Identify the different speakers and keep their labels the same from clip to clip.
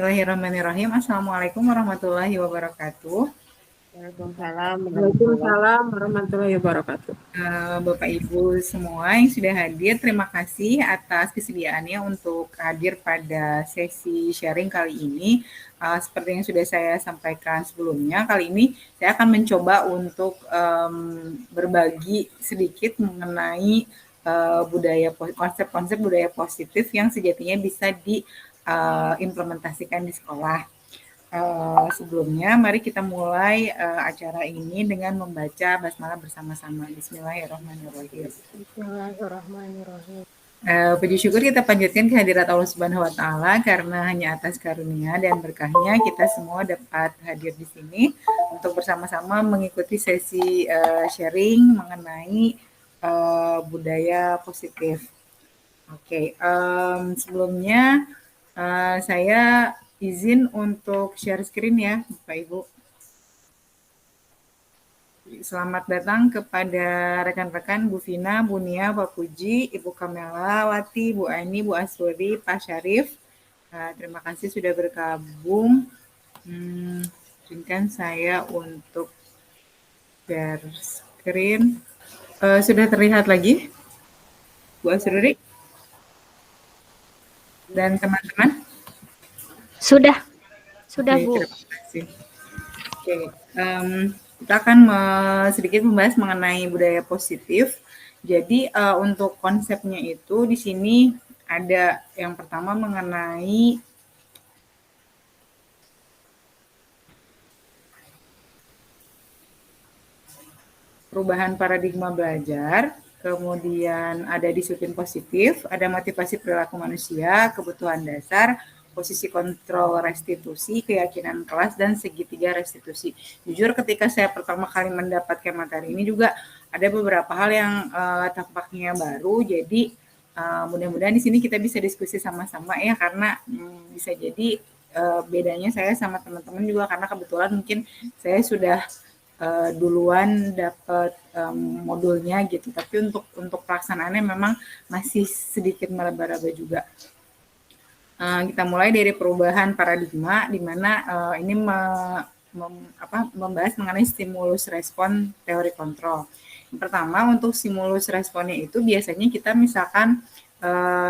Speaker 1: Bismillahirrahmanirrahim. Assalamualaikum warahmatullahi wabarakatuh.
Speaker 2: Waalaikumsalam warahmatullahi wabarakatuh.
Speaker 1: Bapak Ibu semua yang sudah hadir, terima kasih atas kesediaannya untuk hadir pada sesi sharing kali ini. Seperti yang sudah saya sampaikan sebelumnya, kali ini saya akan mencoba untuk berbagi sedikit mengenai konsep-konsep budaya positif yang sejatinya bisa diimplementasikan di sekolah. Sebelumnya, mari kita mulai acara ini dengan membaca basmalah bersama-sama. Bismillahirrahmanirrahim.
Speaker 2: Bismillahirrahmanirrahim.
Speaker 1: Puji syukur kita panjatkan kehadirat Allah Subhanahu wa Ta'ala karena hanya atas karunia dan berkahnya kita semua dapat hadir di sini untuk bersama-sama mengikuti sesi sharing mengenai budaya positif. Oke, sebelumnya saya izin untuk share screen ya, Bapak Ibu. Selamat datang kepada rekan-rekan Bu Vina, Bu Nia, Pak Puji, Ibu Kamela, Wati, Bu Aini, Bu Asruri, Pak Syarif. Terima kasih sudah bergabung. Izinkan saya untuk share screen. Sudah terlihat lagi, Bu Asruri? Dan teman-teman?
Speaker 2: Sudah
Speaker 1: Oke,
Speaker 2: Bu.
Speaker 1: Terima kasih. Oke, kita akan sedikit membahas mengenai budaya positif. Jadi untuk konsepnya itu di sini ada yang pertama mengenai perubahan paradigma belajar, kemudian ada disiplin positif, ada motivasi perilaku manusia, kebutuhan dasar, posisi kontrol restitusi, keyakinan kelas, dan segitiga restitusi. Jujur ketika saya pertama kali mendapatkan materi ini juga ada beberapa hal yang tampaknya baru, jadi mudah-mudahan di sini kita bisa diskusi sama-sama ya, karena bisa jadi bedanya saya sama teman-teman juga karena kebetulan mungkin saya sudah duluan dapat modulnya gitu, tapi untuk pelaksanaannya memang masih sedikit meraba-raba juga. Kita mulai dari perubahan paradigma, di mana ini membahas mengenai stimulus respon teori kontrol. Yang pertama, untuk stimulus responnya itu biasanya kita misalkan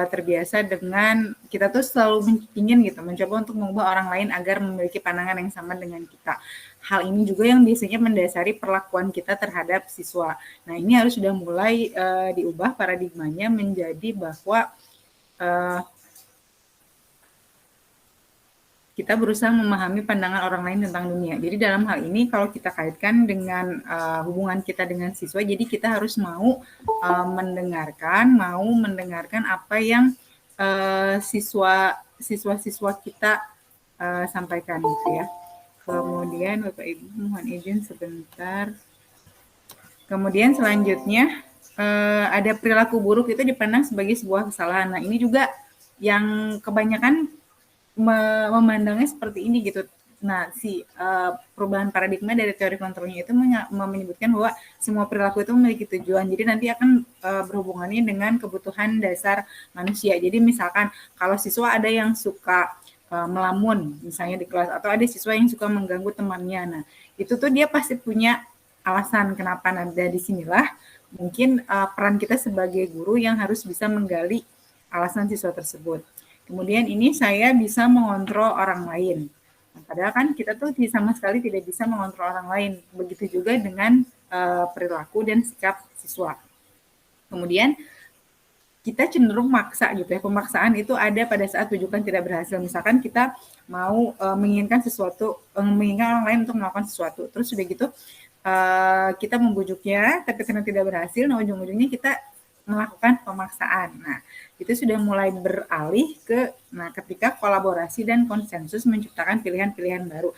Speaker 1: terbiasa dengan kita tuh selalu ingin gitu mencoba untuk mengubah orang lain agar memiliki pandangan yang sama dengan kita. Hal ini juga yang biasanya mendasari perlakuan kita terhadap siswa. Nah, ini harus sudah mulai diubah paradigmanya menjadi bahwa kita berusaha memahami pandangan orang lain tentang dunia. Jadi dalam hal ini kalau kita kaitkan dengan hubungan kita dengan siswa, jadi kita harus mau mendengarkan apa yang siswa-siswa kita sampaikan gitu ya. Kemudian Bapak Ibu mohon izin sebentar. Kemudian selanjutnya ada perilaku buruk itu dipandang sebagai sebuah kesalahan. Nah, ini juga yang kebanyakan memandangnya seperti ini gitu. Nah, perubahan paradigma dari teori kontrolnya itu menyebutkan bahwa semua perilaku itu memiliki tujuan. Jadi nanti akan berhubungannya dengan kebutuhan dasar manusia. Jadi misalkan kalau siswa ada yang suka melamun misalnya di kelas, atau ada siswa yang suka mengganggu temannya. Nah, itu tuh dia pasti punya alasan kenapa. Nah, dari sinilah mungkin peran kita sebagai guru yang harus bisa menggali alasan siswa tersebut. Kemudian ini saya bisa mengontrol orang lain. Nah, padahal kan kita tuh sama sekali tidak bisa mengontrol orang lain. Begitu juga dengan perilaku dan sikap siswa. Kemudian kita cenderung maksa gitu ya. Pemaksaan itu ada pada saat rujukan tidak berhasil. Misalkan kita mau menginginkan orang lain untuk melakukan sesuatu. Terus sudah gitu kita membujuknya, tapi karena tidak berhasil, nah ujung-ujungnya kita melakukan pemaksaan. Nah, itu sudah mulai beralih ketika kolaborasi dan konsensus menciptakan pilihan-pilihan baru.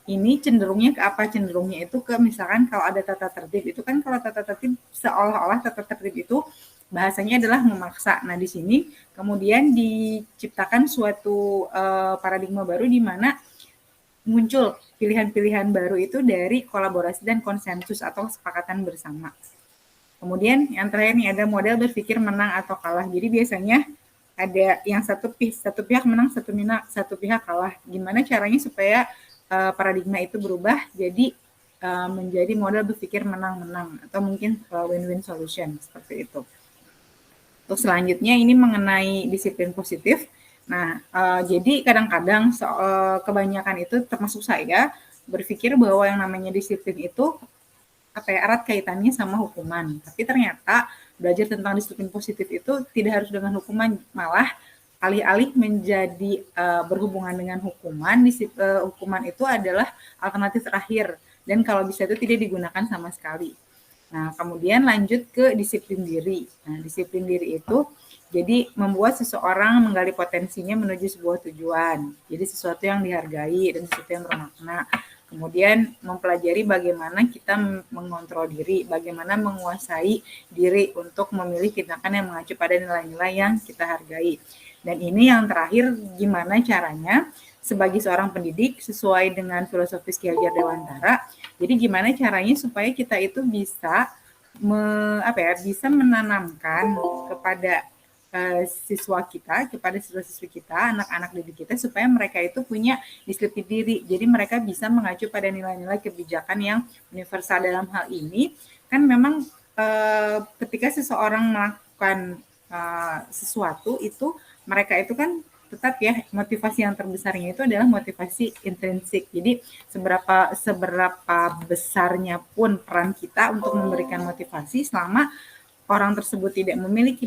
Speaker 1: Ini cenderungnya ke apa? Cenderungnya itu ke misalkan kalau ada tata tertib, itu kan kalau tata tertib seolah-olah tata tertib itu bahasanya adalah memaksa. Nah, di sini kemudian diciptakan suatu paradigma baru di mana muncul pilihan-pilihan baru itu dari kolaborasi dan konsensus atau kesepakatan bersama. Kemudian yang terakhir nih ada model berpikir menang atau kalah. Jadi biasanya ada yang satu pihak menang, satu pihak kalah. Gimana caranya supaya paradigma itu berubah jadi menjadi model berpikir menang-menang atau mungkin win-win solution seperti itu. Terus selanjutnya ini mengenai disiplin positif. Nah, jadi kadang-kadang kebanyakan itu termasuk saya berpikir bahwa yang namanya disiplin itu erat kaitannya sama hukuman. Tapi ternyata belajar tentang disiplin positif itu tidak harus dengan hukuman, malah alih-alih menjadi berhubungan dengan hukuman, hukuman itu adalah alternatif terakhir dan kalau bisa itu tidak digunakan sama sekali. Nah, kemudian lanjut ke disiplin diri. Nah, disiplin diri itu jadi membuat seseorang menggali potensinya menuju sebuah tujuan. Jadi sesuatu yang dihargai dan sesuatu yang bermakna. Kemudian mempelajari bagaimana kita mengontrol diri, bagaimana menguasai diri untuk memilih tindakan yang mengacu pada nilai-nilai yang kita hargai. Dan ini yang terakhir, gimana caranya sebagai seorang pendidik sesuai dengan filosofis Ki Hajar Dewantara. Jadi gimana caranya supaya kita itu bisa bisa menanamkan kepada siswa kita, kepada siswa-siswi kita, anak-anak didik kita supaya mereka itu punya disiplin diri. Jadi mereka bisa mengacu pada nilai-nilai kebijakan yang universal dalam hal ini. Kan memang ketika seseorang melakukan sesuatu itu mereka itu kan tetap ya motivasi yang terbesarnya itu adalah motivasi intrinsik. Jadi seberapa besarnya pun peran kita untuk memberikan motivasi selama orang tersebut tidak memiliki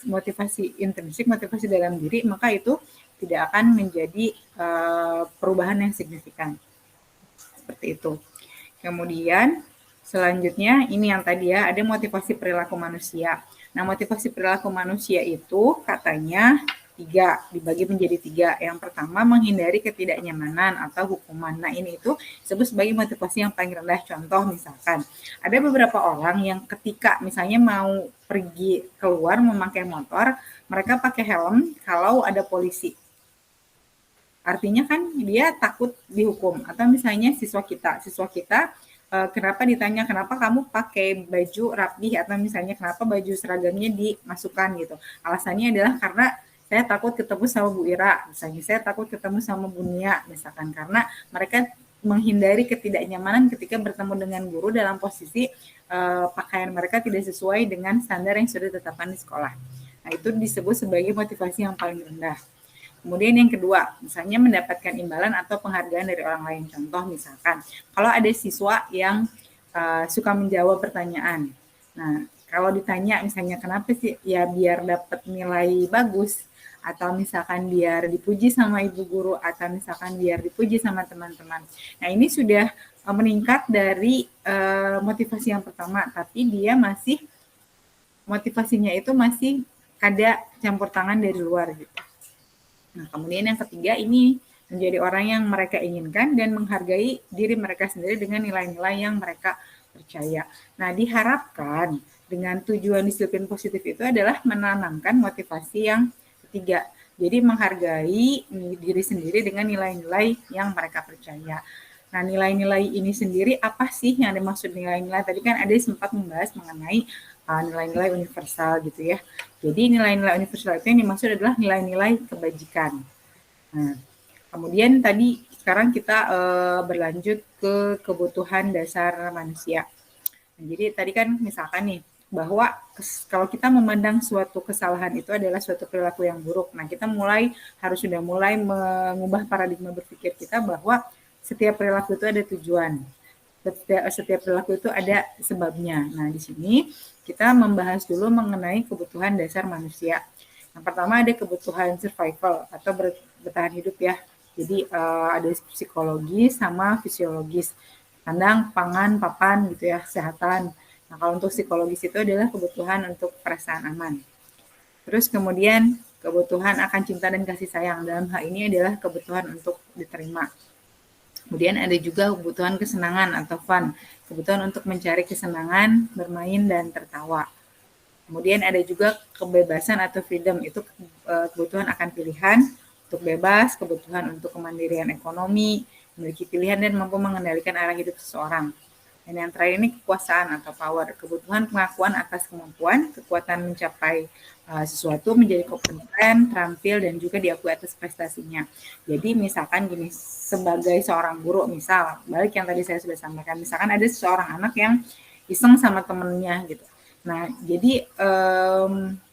Speaker 1: motivasi intrinsik, motivasi dalam diri, maka itu tidak akan menjadi perubahan yang signifikan. Seperti itu. Kemudian selanjutnya ini yang tadi ya, ada motivasi perilaku manusia. Nah, motivasi perilaku manusia itu katanya dibagi menjadi 3. Yang pertama, menghindari ketidaknyamanan atau hukuman. Nah, ini itu disebut sebagai motivasi yang paling rendah. Contoh misalkan, ada beberapa orang yang ketika misalnya mau pergi keluar memakai motor, mereka pakai helm kalau ada polisi. Artinya kan dia takut dihukum. Atau misalnya siswa kita kenapa ditanya kenapa kamu pakai baju rapi atau misalnya kenapa baju seragamnya dimasukkan gitu. Alasannya adalah karena saya takut ketemu sama Bu Ira, misalnya saya takut ketemu sama Bu Nia, misalkan karena mereka menghindari ketidaknyamanan ketika bertemu dengan guru dalam posisi pakaian mereka tidak sesuai dengan standar yang sudah ditetapkan di sekolah. Nah, itu disebut sebagai motivasi yang paling rendah. Kemudian yang kedua, misalnya mendapatkan imbalan atau penghargaan dari orang lain. Contoh misalkan, kalau ada siswa yang suka menjawab pertanyaan. Nah, kalau ditanya misalnya kenapa sih, ya biar dapat nilai bagus, atau misalkan biar dipuji sama ibu guru, atau misalkan biar dipuji sama teman-teman. Nah, ini sudah meningkat dari motivasi yang pertama, tapi dia masih motivasinya itu masih ada campur tangan dari luar gitu. Nah, kemudian yang ketiga ini menjadi orang yang mereka inginkan dan menghargai diri mereka sendiri dengan nilai-nilai yang mereka percaya. Nah, diharapkan dengan tujuan disiplin positif itu adalah menanamkan motivasi yang ketiga. Jadi menghargai diri sendiri dengan nilai-nilai yang mereka percaya. Nah, nilai-nilai ini sendiri apa sih yang dimaksud nilai-nilai? Tadi kan ada sempat membahas mengenai nilai-nilai universal gitu ya. Jadi nilai-nilai universal itu yang dimaksud adalah nilai-nilai kebajikan. Nah, kemudian tadi sekarang kita berlanjut ke kebutuhan dasar manusia. Nah, jadi tadi kan misalkan nih, bahwa kalau kita memandang suatu kesalahan itu adalah suatu perilaku yang buruk. Nah, kita sudah mulai mengubah paradigma berpikir kita bahwa setiap perilaku itu ada tujuan. Setiap perilaku itu ada sebabnya. Nah, di sini kita membahas dulu mengenai kebutuhan dasar manusia. Yang pertama ada kebutuhan survival atau bertahan hidup ya. Jadi ada psikologis sama fisiologis. Kandang, pangan, papan gitu ya, kesehatan. Nah, kalau untuk psikologis itu adalah kebutuhan untuk perasaan aman. Terus kemudian kebutuhan akan cinta dan kasih sayang. Dalam hal ini adalah kebutuhan untuk diterima. Kemudian ada juga kebutuhan kesenangan atau fun. Kebutuhan untuk mencari kesenangan, bermain, dan tertawa. Kemudian ada juga kebebasan atau freedom. Itu kebutuhan akan pilihan untuk bebas, kebutuhan untuk kemandirian ekonomi, memiliki pilihan dan mampu mengendalikan arah hidup seseorang. Dan yang terakhir ini kekuasaan atau power, kebutuhan pengakuan atas kemampuan, kekuatan mencapai sesuatu, menjadi kompeten, terampil, dan juga diakui atas prestasinya. Jadi misalkan gini, sebagai seorang guru, misal, balik yang tadi saya sudah sampaikan, misalkan ada seorang anak yang iseng sama temennya gitu. Nah, jadi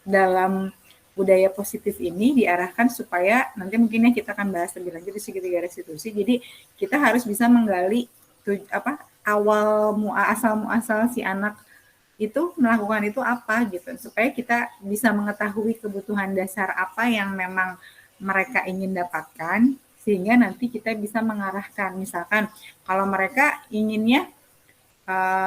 Speaker 1: dalam budaya positif ini diarahkan supaya nanti mungkinnya kita akan bahas lebih lanjut di segitiga restitusi. Jadi kita harus bisa menggali asal muasal si anak itu melakukan itu apa gitu, supaya kita bisa mengetahui kebutuhan dasar apa yang memang mereka ingin dapatkan, sehingga nanti kita bisa mengarahkan. Misalkan kalau mereka inginnya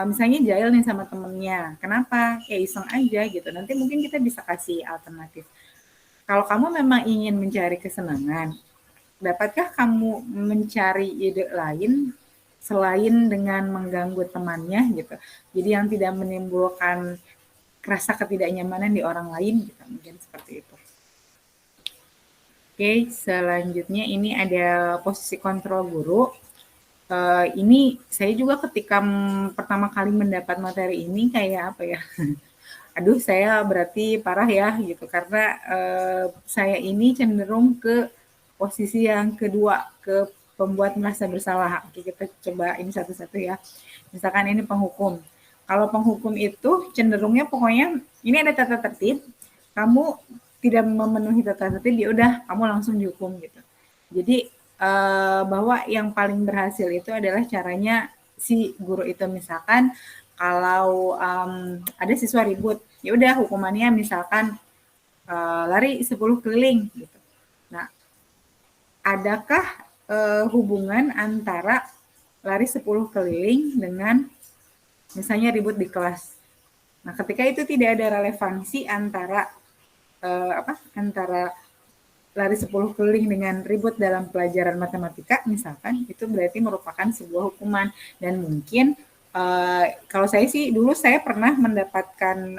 Speaker 1: misalnya jahil nih sama temennya, kenapa? Ya iseng aja gitu. Nanti mungkin kita bisa kasih alternatif. Kalau kamu memang ingin mencari kesenangan, dapatkah kamu mencari ide lain selain dengan mengganggu temannya gitu? Jadi yang tidak menimbulkan rasa ketidaknyamanan di orang lain gitu, mungkin seperti itu. Oke, selanjutnya ini ada posisi kontrol guru. Ini saya juga ketika pertama kali mendapat materi ini kayak apa ya? Aduh, saya berarti parah ya gitu karena saya ini cenderung ke posisi yang kedua, ke pembuat merasa bersalah. Oke, kita coba ini satu-satu ya. Misalkan ini penghukum. Kalau penghukum itu cenderungnya pokoknya ini ada tata tertib, kamu tidak memenuhi tata tertib, ya udah kamu langsung dihukum gitu. Jadi bahwa yang paling berhasil itu adalah caranya si guru itu misalkan kalau ada siswa ribut, ya udah hukumannya misalkan lari 10 keliling gitu. Nah, adakah hubungan antara lari 10 keliling dengan misalnya ribut di kelas? Nah, ketika itu tidak ada relevansi antara antara lari 10 keliling dengan ribut dalam pelajaran matematika misalkan, itu berarti merupakan sebuah hukuman. Dan mungkin kalau saya sih dulu saya pernah mendapatkan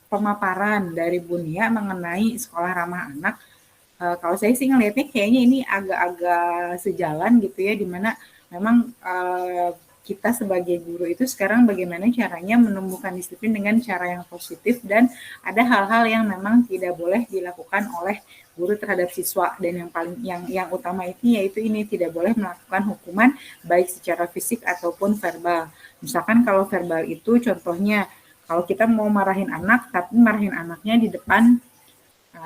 Speaker 1: pemaparan dari Bunia mengenai sekolah ramah anak. Kalau saya sih ngelihatnya kayaknya ini agak-agak sejalan gitu ya, dimana memang kita sebagai guru itu sekarang bagaimana caranya menumbuhkan disiplin dengan cara yang positif, dan ada hal-hal yang memang tidak boleh dilakukan oleh guru terhadap siswa, dan yang utama itu yaitu ini, tidak boleh melakukan hukuman baik secara fisik ataupun verbal. Misalkan kalau verbal itu contohnya kalau kita mau marahin anak tapi marahin anaknya di depan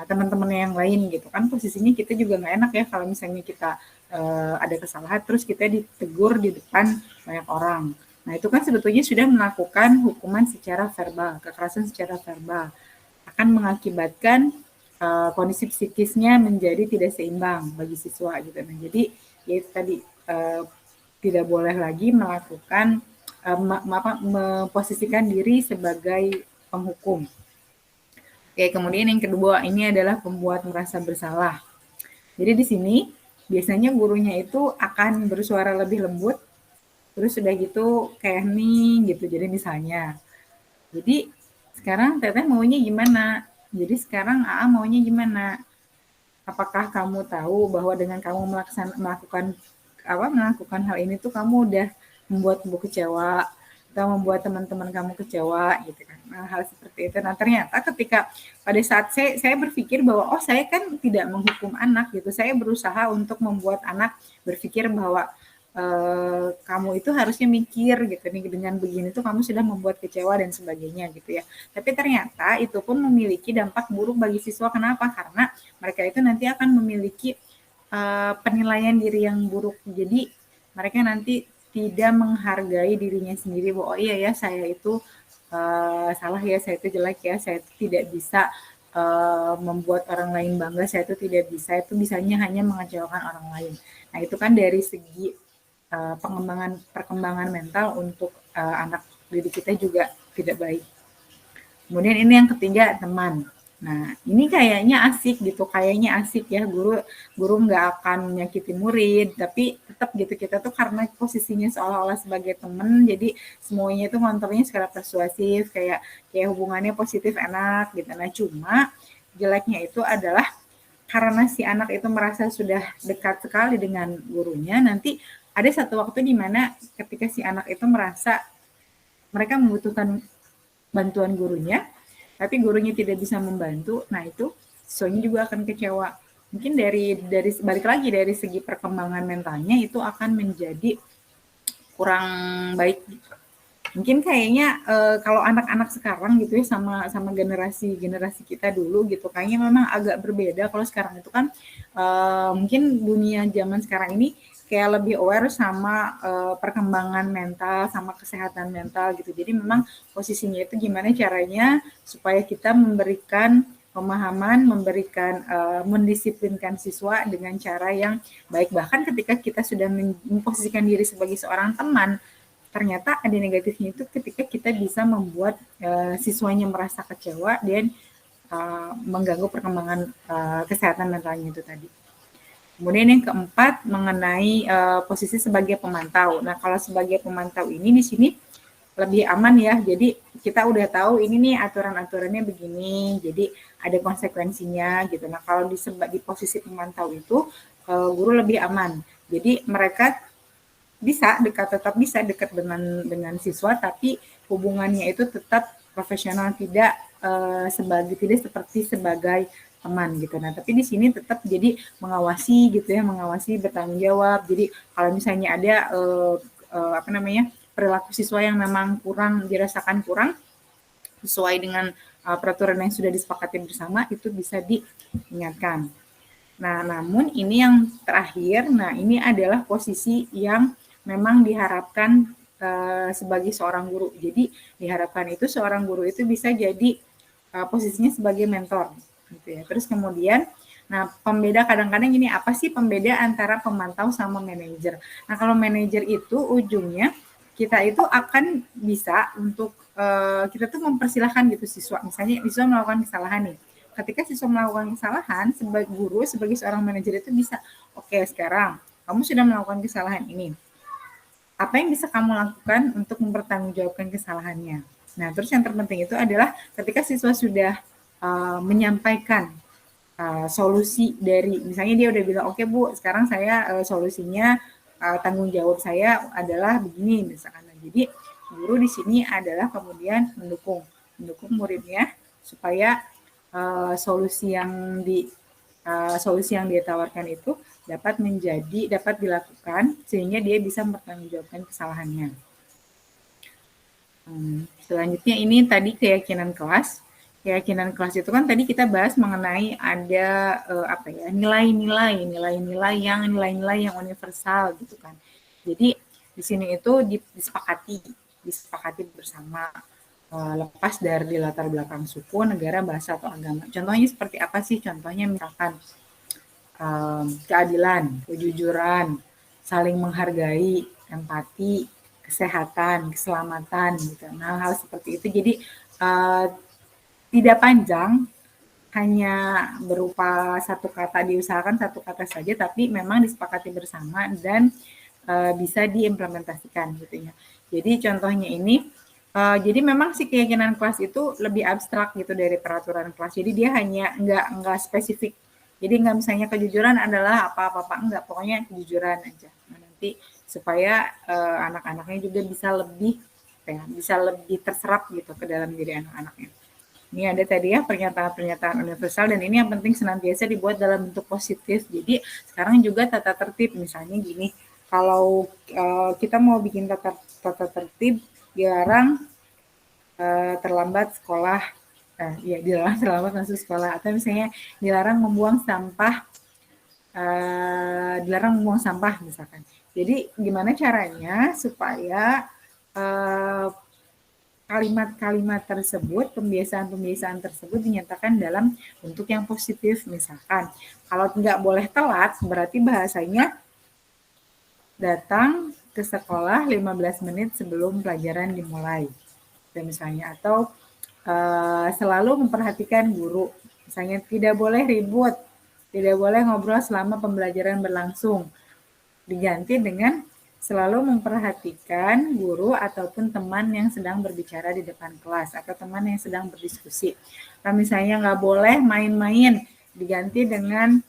Speaker 1: teman-temannya yang lain gitu kan, posisinya kita juga nggak enak ya kalau misalnya kita ada kesalahan terus kita ditegur di depan banyak orang. Nah itu kan sebetulnya sudah melakukan hukuman secara verbal, kekerasan secara verbal, akan mengakibatkan kondisi psikisnya menjadi tidak seimbang bagi siswa gitu. Nah jadi ya itu tadi tidak boleh lagi melakukan memposisikan diri sebagai penghukum. Oke, kemudian yang kedua ini adalah pembuat merasa bersalah. Jadi di sini biasanya gurunya itu akan bersuara lebih lembut, terus udah gitu kayak nih gitu. Jadi misalnya, jadi sekarang Teteh maunya gimana? Jadi sekarang AA maunya gimana? Apakah kamu tahu bahwa dengan kamu melakukan hal ini tuh kamu udah membuat ibu kecewa atau membuat teman-teman kamu kecewa gitu kan. Nah, hal seperti itu. Nah, ternyata ketika pada saat saya berpikir bahwa saya kan tidak menghukum anak gitu. Saya berusaha untuk membuat anak berpikir bahwa kamu itu harusnya mikir gitu nih, dengan begini tuh kamu sudah membuat kecewa dan sebagainya gitu ya. Tapi ternyata itu pun memiliki dampak buruk bagi siswa. Kenapa? Karena mereka itu nanti akan memiliki penilaian diri yang buruk. Jadi mereka nanti tidak menghargai dirinya sendiri bahwa iya ya saya itu salah ya, saya itu jelek ya, saya itu tidak bisa membuat orang lain bangga, saya itu tidak bisa, itu bisanya hanya mengecewakan orang lain. Nah itu kan dari segi perkembangan mental untuk anak didik kita juga tidak baik. Kemudian ini yang ketiga, teman. Nah, ini kayaknya asik gitu, kayaknya asik ya, guru nggak akan menyakiti murid, tapi tetap gitu kita tuh karena posisinya seolah-olah sebagai teman, jadi semuanya itu ngontrolnya secara persuasif, kayak hubungannya positif enak gitu. Nah, cuma jeleknya itu adalah karena si anak itu merasa sudah dekat sekali dengan gurunya, nanti ada satu waktu di mana ketika si anak itu merasa mereka membutuhkan bantuan gurunya, tapi gurunya tidak bisa membantu, nah itu siswanya juga akan kecewa. Mungkin dari balik lagi dari segi perkembangan mentalnya itu akan menjadi kurang baik. Mungkin kayaknya kalau anak-anak sekarang gitu ya sama generasi kita dulu gitu kayaknya memang agak berbeda. Kalau sekarang itu kan mungkin dunia zaman sekarang ini kayak lebih aware sama perkembangan mental, sama kesehatan mental gitu. Jadi memang posisinya itu gimana caranya supaya kita memberikan pemahaman, memberikan mendisiplinkan siswa dengan cara yang baik. Bahkan ketika kita sudah memposisikan diri sebagai seorang teman, ternyata ada negatifnya itu ketika kita bisa membuat siswanya merasa kecewa dan mengganggu perkembangan kesehatan mentalnya itu tadi. Kemudian yang keempat mengenai posisi sebagai pemantau. Nah, kalau sebagai pemantau ini di sini lebih aman ya. Jadi kita udah tahu ini nih aturan-aturannya begini. Jadi ada konsekuensinya gitu. Nah, kalau di posisi pemantau itu guru lebih aman. Jadi mereka tetap bisa dekat dengan siswa, tapi hubungannya itu tetap profesional, tidak seperti sebagai teman gitu. Nah, tapi di sini tetap jadi mengawasi gitu ya, mengawasi, bertanggung jawab. Jadi kalau misalnya ada perilaku siswa yang memang dirasakan kurang sesuai dengan peraturan yang sudah disepakati bersama, itu bisa diingatkan. Nah, namun ini yang terakhir, nah ini adalah posisi yang memang diharapkan sebagai seorang guru. Jadi diharapkan itu seorang guru itu bisa jadi posisinya sebagai mentor, gitu ya. Terus kemudian, nah pembeda kadang-kadang ini apa sih pembeda antara pemantau sama manajer? Nah kalau manajer itu ujungnya kita itu akan bisa untuk kita tuh mempersilahkan gitu siswa, misalnya siswa melakukan kesalahan nih. Ketika siswa melakukan kesalahan, sebagai guru, sebagai seorang manajer itu bisa, oke sekarang kamu sudah melakukan kesalahan ini. Apa yang bisa kamu lakukan untuk mempertanggungjawabkan kesalahannya? Nah, terus yang terpenting itu adalah ketika siswa sudah menyampaikan solusi dari, misalnya dia udah bilang, oke Bu, sekarang saya solusinya tanggung jawab saya adalah begini, misalkan. Jadi guru di sini adalah kemudian mendukung muridnya supaya solusi yang dia tawarkan itu dapat dilakukan sehingga dia bisa mempertanggungjawabkan kesalahannya. Selanjutnya ini tadi keyakinan kelas. Keyakinan kelas itu kan tadi kita bahas mengenai ada nilai-nilai yang universal gitu kan. Jadi di sini itu disepakati bersama, lepas dari latar belakang suku, negara, bahasa atau agama. Contohnya seperti apa sih? Contohnya misalkan keadilan, kejujuran, saling menghargai, empati, kesehatan, keselamatan gitu. Nah, hal seperti itu jadi tidak panjang, hanya berupa diusahakan satu kata saja, tapi memang disepakati bersama dan bisa diimplementasikan gitu ya. Jadi contohnya ini, jadi memang si keyakinan kelas itu lebih abstrak gitu dari peraturan kelas. Jadi dia hanya nggak spesifik. Jadi nggak misalnya kejujuran adalah apa-apa, enggak, pokoknya kejujuran aja. Nah, nanti supaya anak-anaknya juga bisa lebih terserap gitu ke dalam diri anak-anaknya. Ini ada tadi ya pernyataan-pernyataan universal, dan ini yang penting senantiasa dibuat dalam bentuk positif. Jadi sekarang juga tata tertib, misalnya gini, kalau kita mau bikin tata tertib, dilarang terlambat sekolah, dilarang terlambat masuk sekolah, atau misalnya dilarang membuang sampah misalkan. Jadi gimana caranya supaya kalimat-kalimat tersebut, pembiasaan-pembiasaan tersebut dinyatakan dalam bentuk yang positif. Misalkan, kalau nggak boleh telat, berarti bahasanya datang ke sekolah 15 menit sebelum pelajaran dimulai. Dan misalnya, atau selalu memperhatikan guru. Misalnya, tidak boleh ribut, tidak boleh ngobrol selama pembelajaran berlangsung. Diganti dengan selalu memperhatikan guru ataupun teman yang sedang berbicara di depan kelas atau teman yang sedang berdiskusi. Kalau misalnya nggak boleh main-main, diganti dengan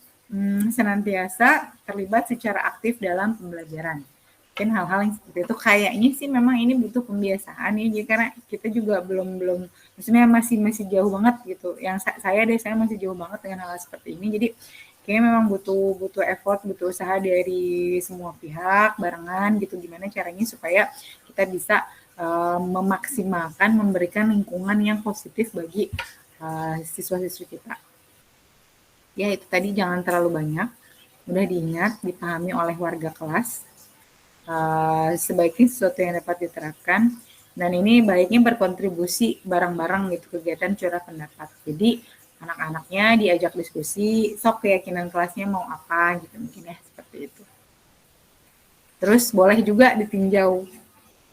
Speaker 1: senantiasa terlibat secara aktif dalam pembelajaran. Mungkin hal-hal yang seperti itu kayaknya sih memang ini butuh pembiasaan ya, jadi karena kita juga belum maksudnya masih jauh banget gitu. Yang saya masih jauh banget dengan hal seperti ini. Jadi kayaknya memang butuh butuh effort, butuh usaha dari semua pihak barengan gitu, gimana caranya supaya kita bisa memaksimalkan memberikan lingkungan yang positif bagi siswa-siswi kita. Ya itu tadi, jangan terlalu banyak, mudah diingat, dipahami oleh warga kelas. Sebaiknya sesuatu yang dapat diterapkan, dan ini baiknya berkontribusi bareng-bareng gitu kegiatan curah pendapat. Jadi anak-anaknya diajak diskusi, sok keyakinan kelasnya mau apa gitu mungkin ya, seperti itu. Terus boleh juga ditinjau.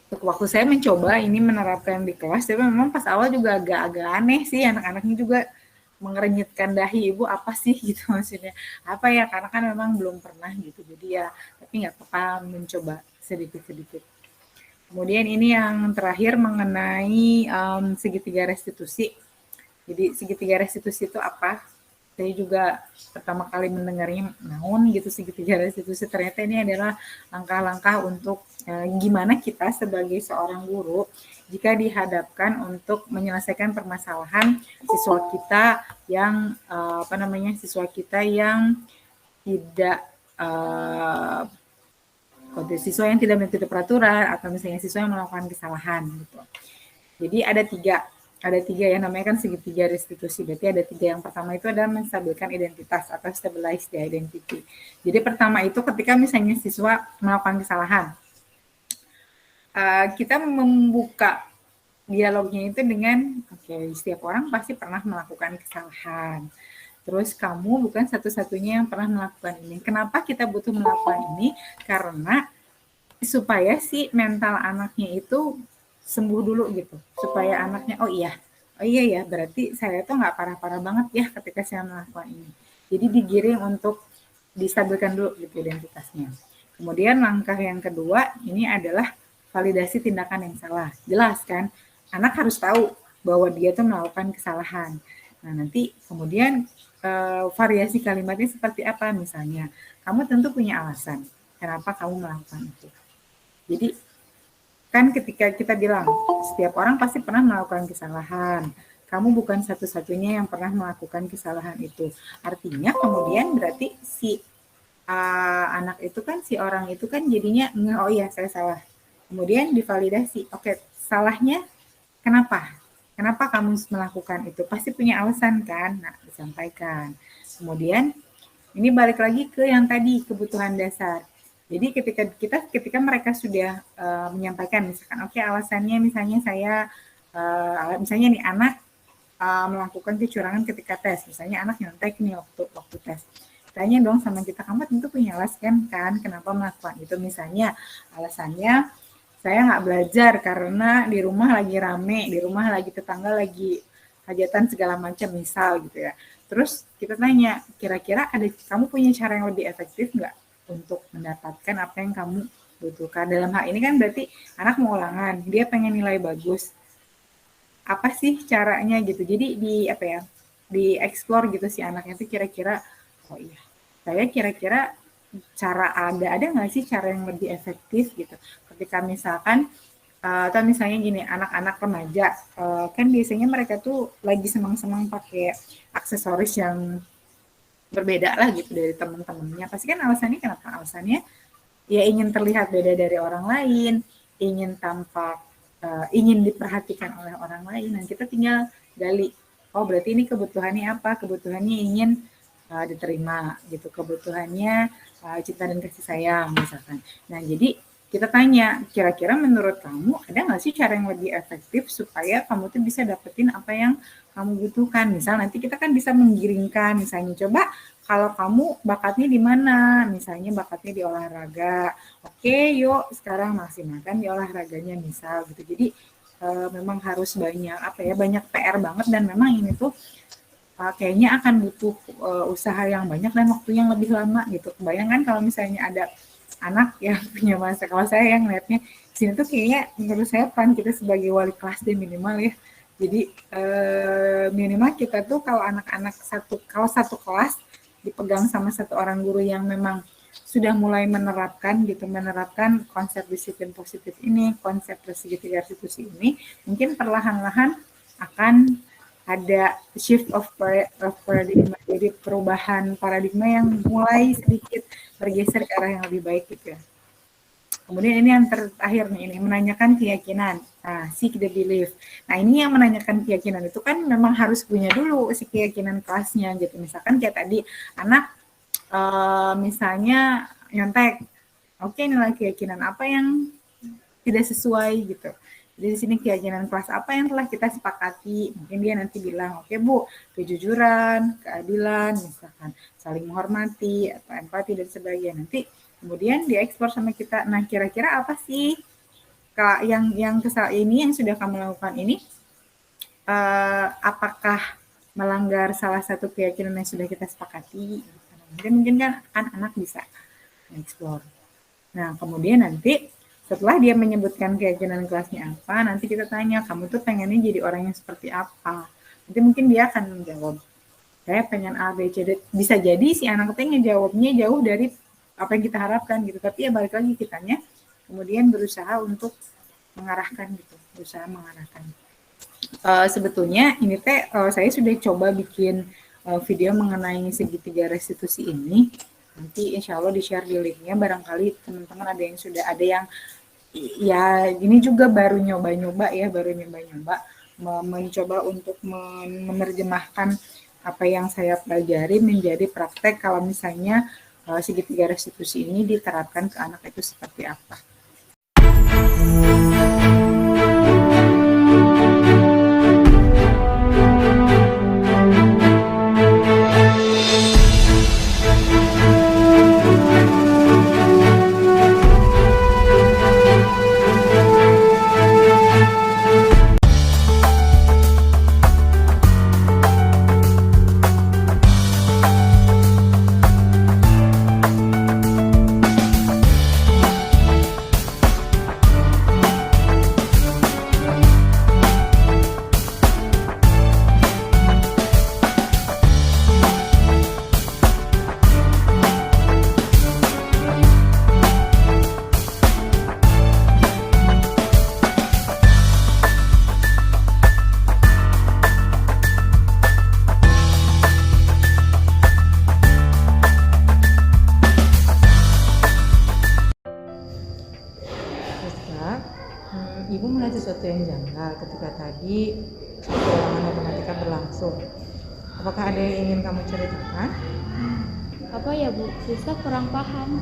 Speaker 1: Waktu saya mencoba ini menerapkan di kelas, tapi memang pas awal juga agak-agak aneh sih, anak-anaknya juga mengerenyitkan dahi, ibu apa sih gitu maksudnya, apa ya, karena kan memang belum pernah gitu, jadi ya tapi nggak apa-apa mencoba sedikit-sedikit. Kemudian ini yang terakhir mengenai segitiga restitusi. Jadi segitiga restitusi itu apa? Saya juga pertama kali mendengarnya, naon gitu segitiga restitusi, ternyata ini adalah langkah-langkah untuk gimana kita sebagai seorang guru jika dihadapkan untuk menyelesaikan permasalahan siswa kita yang siswa kita yang tidak siswa yang tidak mengikuti peraturan, atau misalnya siswa yang melakukan kesalahan gitu. Jadi ada tiga ya, namanya kan segitiga restitusi. Berarti ada tiga. Yang pertama itu adalah menstabilkan identitas atau stabilize the identity. Jadi pertama itu ketika misalnya siswa melakukan kesalahan, kita membuka dialognya itu dengan setiap orang pasti pernah melakukan kesalahan. Terus kamu bukan satu-satunya yang pernah melakukan ini. Kenapa kita butuh melakukan ini? Karena supaya si mental anaknya itu sembuh dulu gitu, supaya anaknya oh iya ya, berarti saya tuh nggak parah-parah banget ya ketika saya melakukan ini. Jadi digiring untuk distabilkan dulu gitu identitasnya. Kemudian langkah yang kedua ini adalah validasi tindakan yang salah. Jelas kan, anak harus tahu bahwa dia tuh melakukan kesalahan. Nah nanti kemudian variasi kalimatnya seperti apa, misalnya kamu tentu punya alasan kenapa kamu melakukan itu. Jadi kan ketika kita bilang setiap orang pasti pernah melakukan kesalahan, kamu bukan satu-satunya yang pernah melakukan kesalahan itu. Artinya kemudian berarti si anak itu kan, si orang itu kan jadinya oh iya saya salah. Kemudian divalidasi, oke, salahnya kenapa? Kenapa kamu melakukan itu? Pasti punya alasan kan? Nah, disampaikan. Kemudian ini balik lagi ke yang tadi, kebutuhan dasar. Jadi ketika mereka sudah menyampaikan, misalkan alasannya misalnya saya misalnya nih anak melakukan kecurangan ketika tes, misalnya anak nyontek nih waktu tes. Tanya dong sama kita, kamu tentu punya alasan kan kenapa melakukan itu, misalnya alasannya saya nggak belajar karena di rumah lagi rame, di rumah lagi tetangga lagi hajatan segala macam misal gitu ya. Terus kita tanya, kira-kira kamu punya cara yang lebih efektif nggak untuk mendapatkan apa yang kamu butuhkan? Dalam hal ini kan berarti anak mau ulangan, dia pengen nilai bagus. Apa sih caranya gitu? Jadi di explore gitu si anaknya itu kira-kira, oh iya, saya kira-kira ada nggak sih cara yang lebih efektif gitu? Ketika misalkan atau misalnya gini, anak-anak remaja kan biasanya mereka tuh lagi senang-senang pakai aksesoris yang berbeda lah gitu dari teman-temannya. Pasti kan alasannya kenapa? Alasannya ya ingin terlihat beda dari orang lain, ingin tampak, ingin diperhatikan oleh orang lain. Dan kita tinggal gali, oh berarti ini kebutuhannya apa? Kebutuhannya ingin diterima gitu, kebutuhannya cinta dan kasih sayang misalkan. Nah jadi kita tanya, kira-kira menurut kamu ada nggak sih cara yang lebih efektif supaya kamu tuh bisa dapetin apa yang kamu butuhkan? Misal nanti kita kan bisa menggiringkan, misalnya coba kalau kamu bakatnya di mana? Misalnya bakatnya di olahraga. Oke, yuk sekarang maksimalkan di olahraganya misal gitu. Jadi memang harus banyak PR banget, dan memang ini tuh kayaknya akan butuh usaha yang banyak dan waktu yang lebih lama gitu. Bayangkan kalau misalnya ada anak yang punya masa, kalau saya yang lihatnya sini tuh kayaknya menurut saya peran kita sebagai wali kelas deh minimal ya. Jadi minimal kita tuh kalau anak-anak satu kelas dipegang sama satu orang guru yang memang sudah mulai menerapkan konsep disiplin positif ini, konsep segitiga restitusi ini, mungkin perlahan-lahan akan ada shift of paradigma, jadi perubahan paradigma yang mulai sedikit bergeser ke arah yang lebih baik gitu ya. Kemudian ini yang terakhir nih, ini menanyakan keyakinan, seek the belief. Nah ini yang menanyakan keyakinan itu kan memang harus punya dulu si keyakinan kelasnya gitu. Misalkan kayak tadi anak misalnya nyontek, oke nilai keyakinan apa yang tidak sesuai gitu. Jadi di sini keyakinan kelas apa yang telah kita sepakati, mungkin dia nanti bilang, oke Bu, kejujuran, keadilan, misalkan saling menghormati, atau empati dan sebagainya. Nanti kemudian dieksplor sama kita, nah kira-kira apa sih yang kesal ini yang sudah kamu lakukan ini, apakah melanggar salah satu keyakinan yang sudah kita sepakati? Mungkin kan anak bisa explore. Nah kemudian nanti setelah dia menyebutkan keyakinan kelasnya apa, nanti kita tanya, kamu tuh pengennya jadi orang yang seperti apa? Nanti mungkin dia akan menjawab, saya pengen A, B, C, D. Bisa jadi si anak itu ngejawabnya jauh dari apa yang kita harapkan gitu. Tapi ya balik lagi kitanya, kemudian berusaha untuk mengarahkan gitu, berusaha mengarahkan. Sebetulnya ini saya sudah coba bikin video mengenai segitiga restitusi ini. Nanti insya Allah di-share di linknya, barangkali teman-teman ada yang sudah ada yang ya ini juga baru nyoba-nyoba mencoba untuk menerjemahkan apa yang saya pelajari menjadi praktek kalau misalnya segitiga restitusi ini diterapkan ke anak itu seperti apa. Ibu melihat sesuatu yang janggal ketika tadi ulangan matematika berlangsung. Apakah ada yang ingin kamu ceritakan?
Speaker 3: Apa ya Bu? Rizka kurang paham.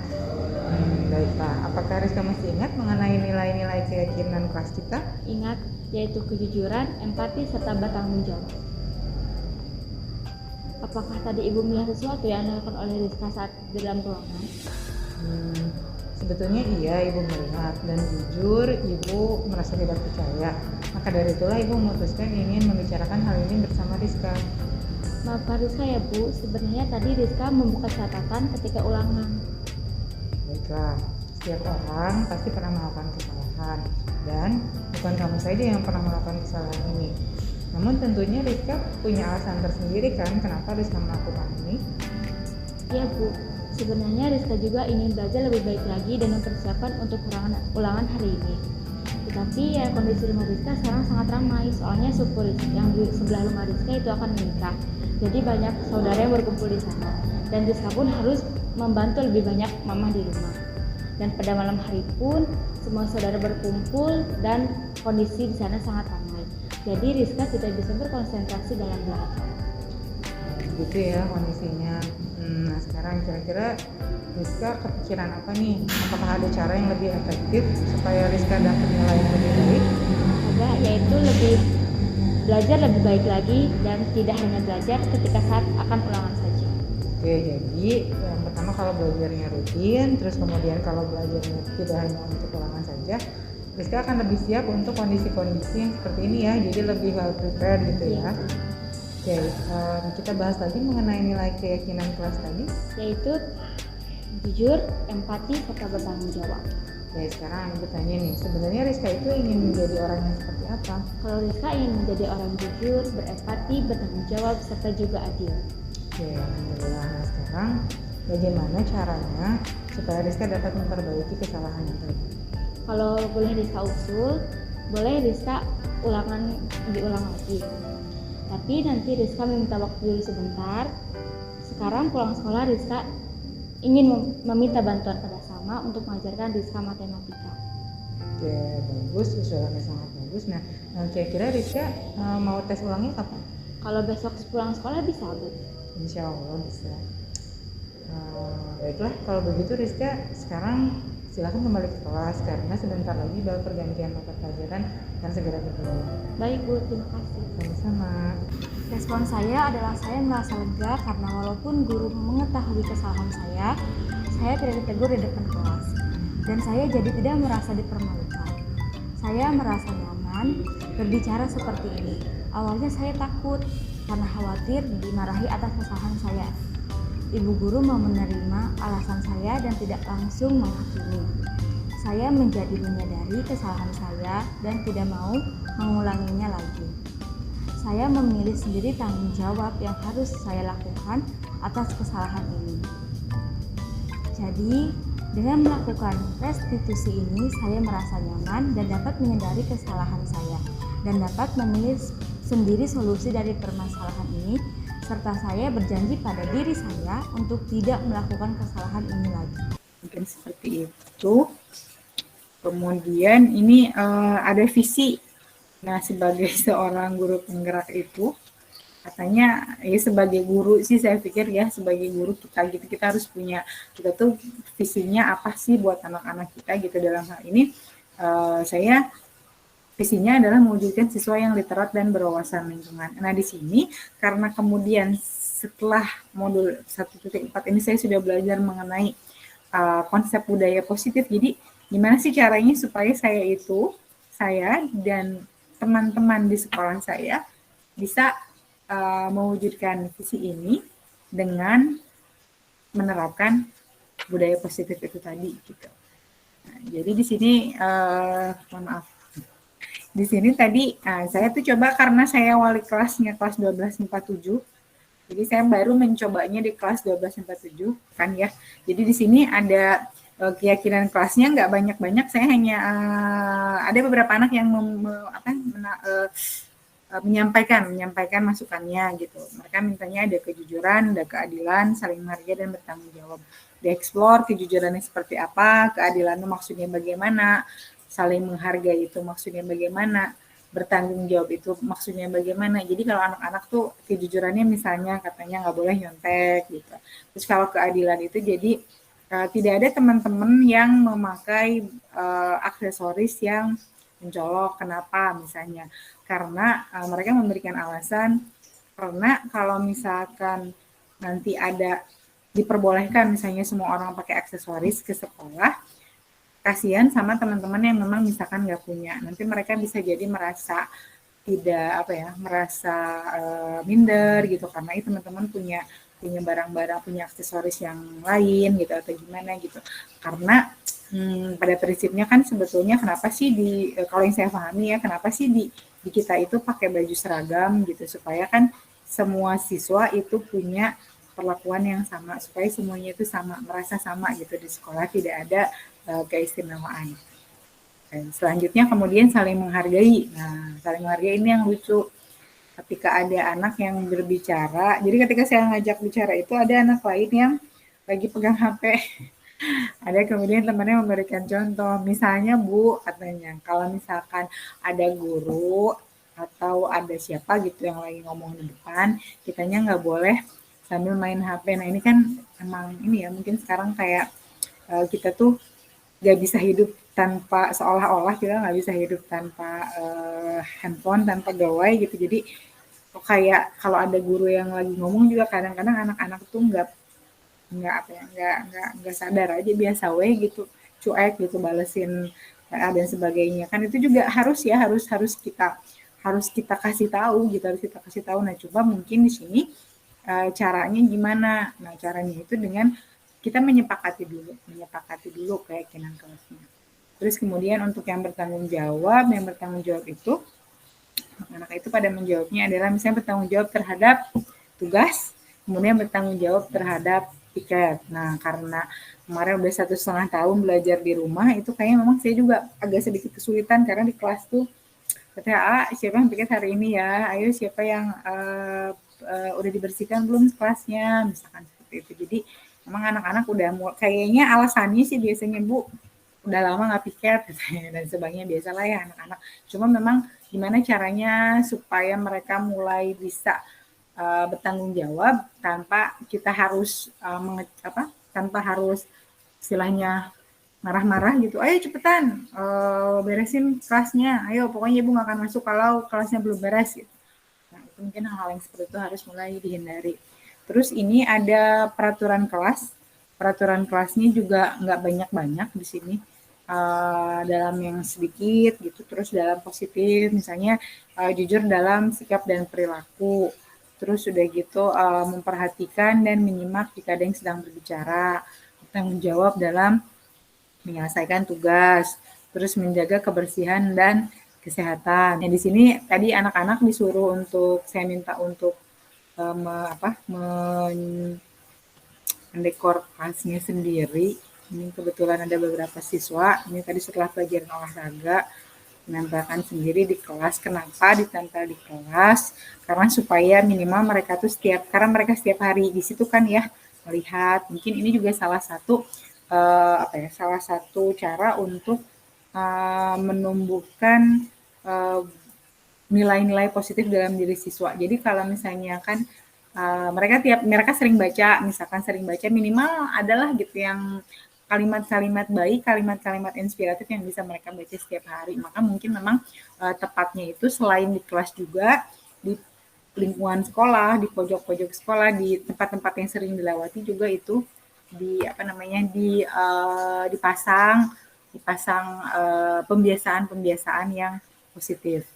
Speaker 1: Baiklah, apakah Rizka masih ingat mengenai nilai-nilai keyakinan kelas kita?
Speaker 3: Ingat, yaitu kejujuran, empati, serta bertanggung jawab. Apakah tadi Ibu melihat sesuatu yang dilakukan oleh Rizka saat di dalam ruangan?
Speaker 1: Sebetulnya iya, Ibu melihat dan jujur Ibu merasa tidak percaya. Maka dari itulah Ibu memutuskan ingin membicarakan hal ini bersama Rizka.
Speaker 3: Maafkan Rizka ya Bu, sebenarnya tadi Rizka membuka catatan ketika ulangan.
Speaker 1: Baiklah, setiap orang pasti pernah melakukan kesalahan dan bukan kamu saja yang pernah melakukan kesalahan ini. Namun tentunya Rizka punya alasan tersendiri kan kenapa Rizka melakukan ini?
Speaker 3: Iya Bu, sebenarnya Rizka juga ingin belajar lebih baik lagi dan mempersiapkan untuk ulangan hari ini. Tetapi ya kondisi rumah Rizka sekarang sangat ramai, soalnya suku Rizka yang di sebelah rumah Rizka itu akan menikah. Jadi banyak saudara yang berkumpul di sana. Dan Rizka pun harus membantu lebih banyak mama di rumah. Dan pada malam hari pun semua saudara berkumpul dan kondisi di sana sangat ramai. Jadi Rizka tidak bisa berkonsentrasi dalam belajar.
Speaker 1: Gitu ya kondisinya. Nah sekarang kira-kira Rizka kepikiran apa nih? Apakah ada cara yang lebih efektif supaya Rizka dapat nilai yang lebih baik?
Speaker 3: Ada, yaitu belajar lebih baik lagi dan tidak hanya belajar ketika saat akan ulangan saja.
Speaker 1: Oke, jadi yang pertama kalau belajarnya rutin, terus kemudian kalau belajarnya tidak hanya untuk ulangan saja, Rizka akan lebih siap untuk kondisi-kondisi yang seperti ini ya, jadi lebih well prepared gitu ya. Oke, kita bahas lagi mengenai nilai keyakinan kelas tadi,
Speaker 3: yaitu jujur, empati, serta bertanggung jawab.
Speaker 1: Oke, sekarang Ibu tanya nih, sebenarnya Rizka itu ingin menjadi orang yang seperti apa?
Speaker 3: Kalau Rizka ingin menjadi orang jujur, berempati, bertanggung jawab, serta juga adil.
Speaker 1: Oke, alhamdulillah. Nah sekarang bagaimana caranya supaya Rizka dapat memperbaiki kesalahan yang tadi?
Speaker 3: Kalau boleh Rizka usul, boleh Rizka diulang lagi. Tapi nanti Rizka meminta waktu dulu sebentar. Sekarang pulang sekolah Rizka ingin meminta bantuan pada Sama untuk mengajarkan Rizka matematika.
Speaker 1: Oke, bagus, usulannya sangat bagus. Nah, kira-kira Rizka mau tes ulangnya kapan?
Speaker 3: Kalau besok pulang sekolah bisa, Bu.
Speaker 1: Insya Allah bisa. Baiklah, kalau begitu Rizka sekarang silakan kembali ke kelas karena sebentar lagi baru pergantian mata pelajaran akan segera dimulai.
Speaker 3: Baik, Bu, terima kasih.
Speaker 1: Sama-sama.
Speaker 3: Respon saya adalah saya merasa lega karena walaupun guru mengetahui kesalahan saya tidak ditegur di depan kelas. Dan saya jadi tidak merasa dipermalukan. Saya merasa nyaman berbicara seperti ini. Awalnya saya takut karena khawatir dimarahi atas kesalahan saya. Ibu guru mau menerima alasan saya dan tidak langsung menghakimi. Saya menjadi menyadari kesalahan saya dan tidak mau mengulanginya lagi. Saya memilih sendiri tanggung jawab yang harus saya lakukan atas kesalahan ini. Jadi, dengan melakukan restitusi ini, saya merasa nyaman dan dapat menyadari kesalahan saya dan dapat memilih sendiri solusi dari permasalahan ini, serta saya berjanji pada diri saya untuk tidak melakukan kesalahan ini lagi.
Speaker 1: Mungkin seperti itu. Kemudian ini ada visi. Nah, sebagai seorang guru penggerak itu, katanya ya sebagai guru sih saya pikir ya sebagai guru kita harus punya, kita tuh visinya apa sih buat anak-anak kita gitu. Dalam hal ini saya visinya adalah mewujudkan siswa yang literat dan berwawasan lingkungan. Nah, di sini karena kemudian setelah modul 1.4 ini saya sudah belajar mengenai konsep budaya positif. Jadi gimana sih caranya supaya saya dan teman-teman di sekolah saya bisa mewujudkan visi ini dengan menerapkan budaya positif itu tadi gitu. Nah, jadi di sini mohon maaf. Di sini tadi saya tuh coba karena saya wali kelasnya kelas 1247. Jadi saya baru mencobanya di kelas 1247 kan ya. Jadi di sini ada keyakinan kelasnya nggak banyak-banyak, saya hanya ada beberapa anak yang menyampaikan masukannya gitu. Mereka mintanya ada kejujuran, ada keadilan, saling menghargai dan bertanggung jawab. Dieksplor kejujurannya seperti apa, keadilannya maksudnya bagaimana, saling menghargai itu maksudnya bagaimana, bertanggung jawab itu maksudnya bagaimana. Jadi kalau anak-anak tuh kejujurannya misalnya katanya nggak boleh nyontek gitu. Terus kalau keadilan itu jadi tidak ada teman-teman yang memakai aksesoris yang mencolok. Kenapa misalnya? Karena mereka memberikan alasan karena kalau misalkan nanti ada diperbolehkan misalnya semua orang pakai aksesoris ke sekolah, kasihan sama teman-teman yang memang misalkan nggak punya. Nanti mereka bisa jadi merasa merasa minder gitu karena teman-teman punya barang-barang, punya aksesoris yang lain gitu atau gimana gitu. Karena pada prinsipnya kan sebetulnya kenapa sih kalau yang saya pahami ya, kenapa sih di kita itu pakai baju seragam gitu supaya kan semua siswa itu punya perlakuan yang sama, supaya semuanya itu sama, merasa sama gitu di sekolah, tidak ada keistimewaan. Dan selanjutnya kemudian saling menghargai. Nah, saling menghargai ini yang lucu. Ketika ada anak yang berbicara, jadi ketika saya ngajak bicara itu ada anak lain yang lagi pegang HP. Ada kemudian temannya memberikan contoh, misalnya Bu, katanya, kalau misalkan ada guru atau ada siapa gitu yang lagi ngomong di depan, kitanya nggak boleh sambil main HP. Nah ini kan emang ini ya, mungkin sekarang kayak kita tuh nggak bisa hidup tanpa, seolah-olah kita nggak bisa hidup tanpa handphone, tanpa gawai gitu. Jadi kayak kalau ada guru yang lagi ngomong juga kadang-kadang anak-anak tuh nggak sadar aja, biasa gitu, cuek gitu balesin dan sebagainya. Kan itu juga harus kita kasih tahu gitu, harus kita kasih tahu. Nah coba mungkin di sini caranya gimana? Nah caranya itu dengan kita menyepakati dulu keyakinan kelasnya. Terus kemudian untuk yang bertanggung jawab itu anak itu pada menjawabnya adalah misalnya bertanggung jawab terhadap tugas, kemudian bertanggung jawab terhadap piket. Nah, karena kemarin udah 1,5 tahun belajar di rumah, itu kayaknya memang saya juga agak sedikit kesulitan karena di kelas tuh katanya, siapa yang piket hari ini ya? Ayo siapa yang udah dibersihkan belum kelasnya? Misalkan seperti itu. Jadi memang anak-anak udah kayaknya alasannya sih biasanya Bu, udah lama nggak piket dan sebagainya, biasalah ya anak-anak. Cuma memang gimana caranya supaya mereka mulai bisa bertanggung jawab tanpa kita harus tanpa harus istilahnya marah-marah gitu. Ayo cepetan beresin kelasnya. Ayo pokoknya Ibu nggak akan masuk kalau kelasnya belum beres gitu. Nah, itu mungkin hal-hal yang seperti itu harus mulai dihindari. Terus ini ada peraturan kelas. Peraturan kelasnya juga nggak banyak-banyak di sini. Dalam yang sedikit gitu, terus dalam positif, misalnya jujur dalam sikap dan perilaku, terus udah gitu memperhatikan dan menyimak jika ada yang sedang berbicara, tanggung jawab dalam menyelesaikan tugas, terus menjaga kebersihan dan kesehatan. Nah, di sini tadi anak-anak disuruh untuk, saya minta untuk mendekor kelasnya sendiri. Ini kebetulan ada beberapa siswa, ini tadi setelah pelajaran olahraga, menempelkan sendiri di kelas. Kenapa ditempel di kelas? Karena supaya minimal mereka tuh karena mereka setiap hari di situ kan ya, melihat. Mungkin ini juga salah satu salah satu cara untuk menumbuhkan nilai-nilai positif dalam diri siswa. Jadi kalau misalnya kan mereka sering baca, misalkan sering baca, minimal adalah gitu yang kalimat-kalimat baik, kalimat-kalimat inspiratif yang bisa mereka baca setiap hari. Maka mungkin memang tepatnya itu selain di kelas juga, di lingkungan sekolah, di pojok-pojok sekolah, di tempat-tempat yang sering dilewati juga itu dipasang pembiasaan-pembiasaan yang positif.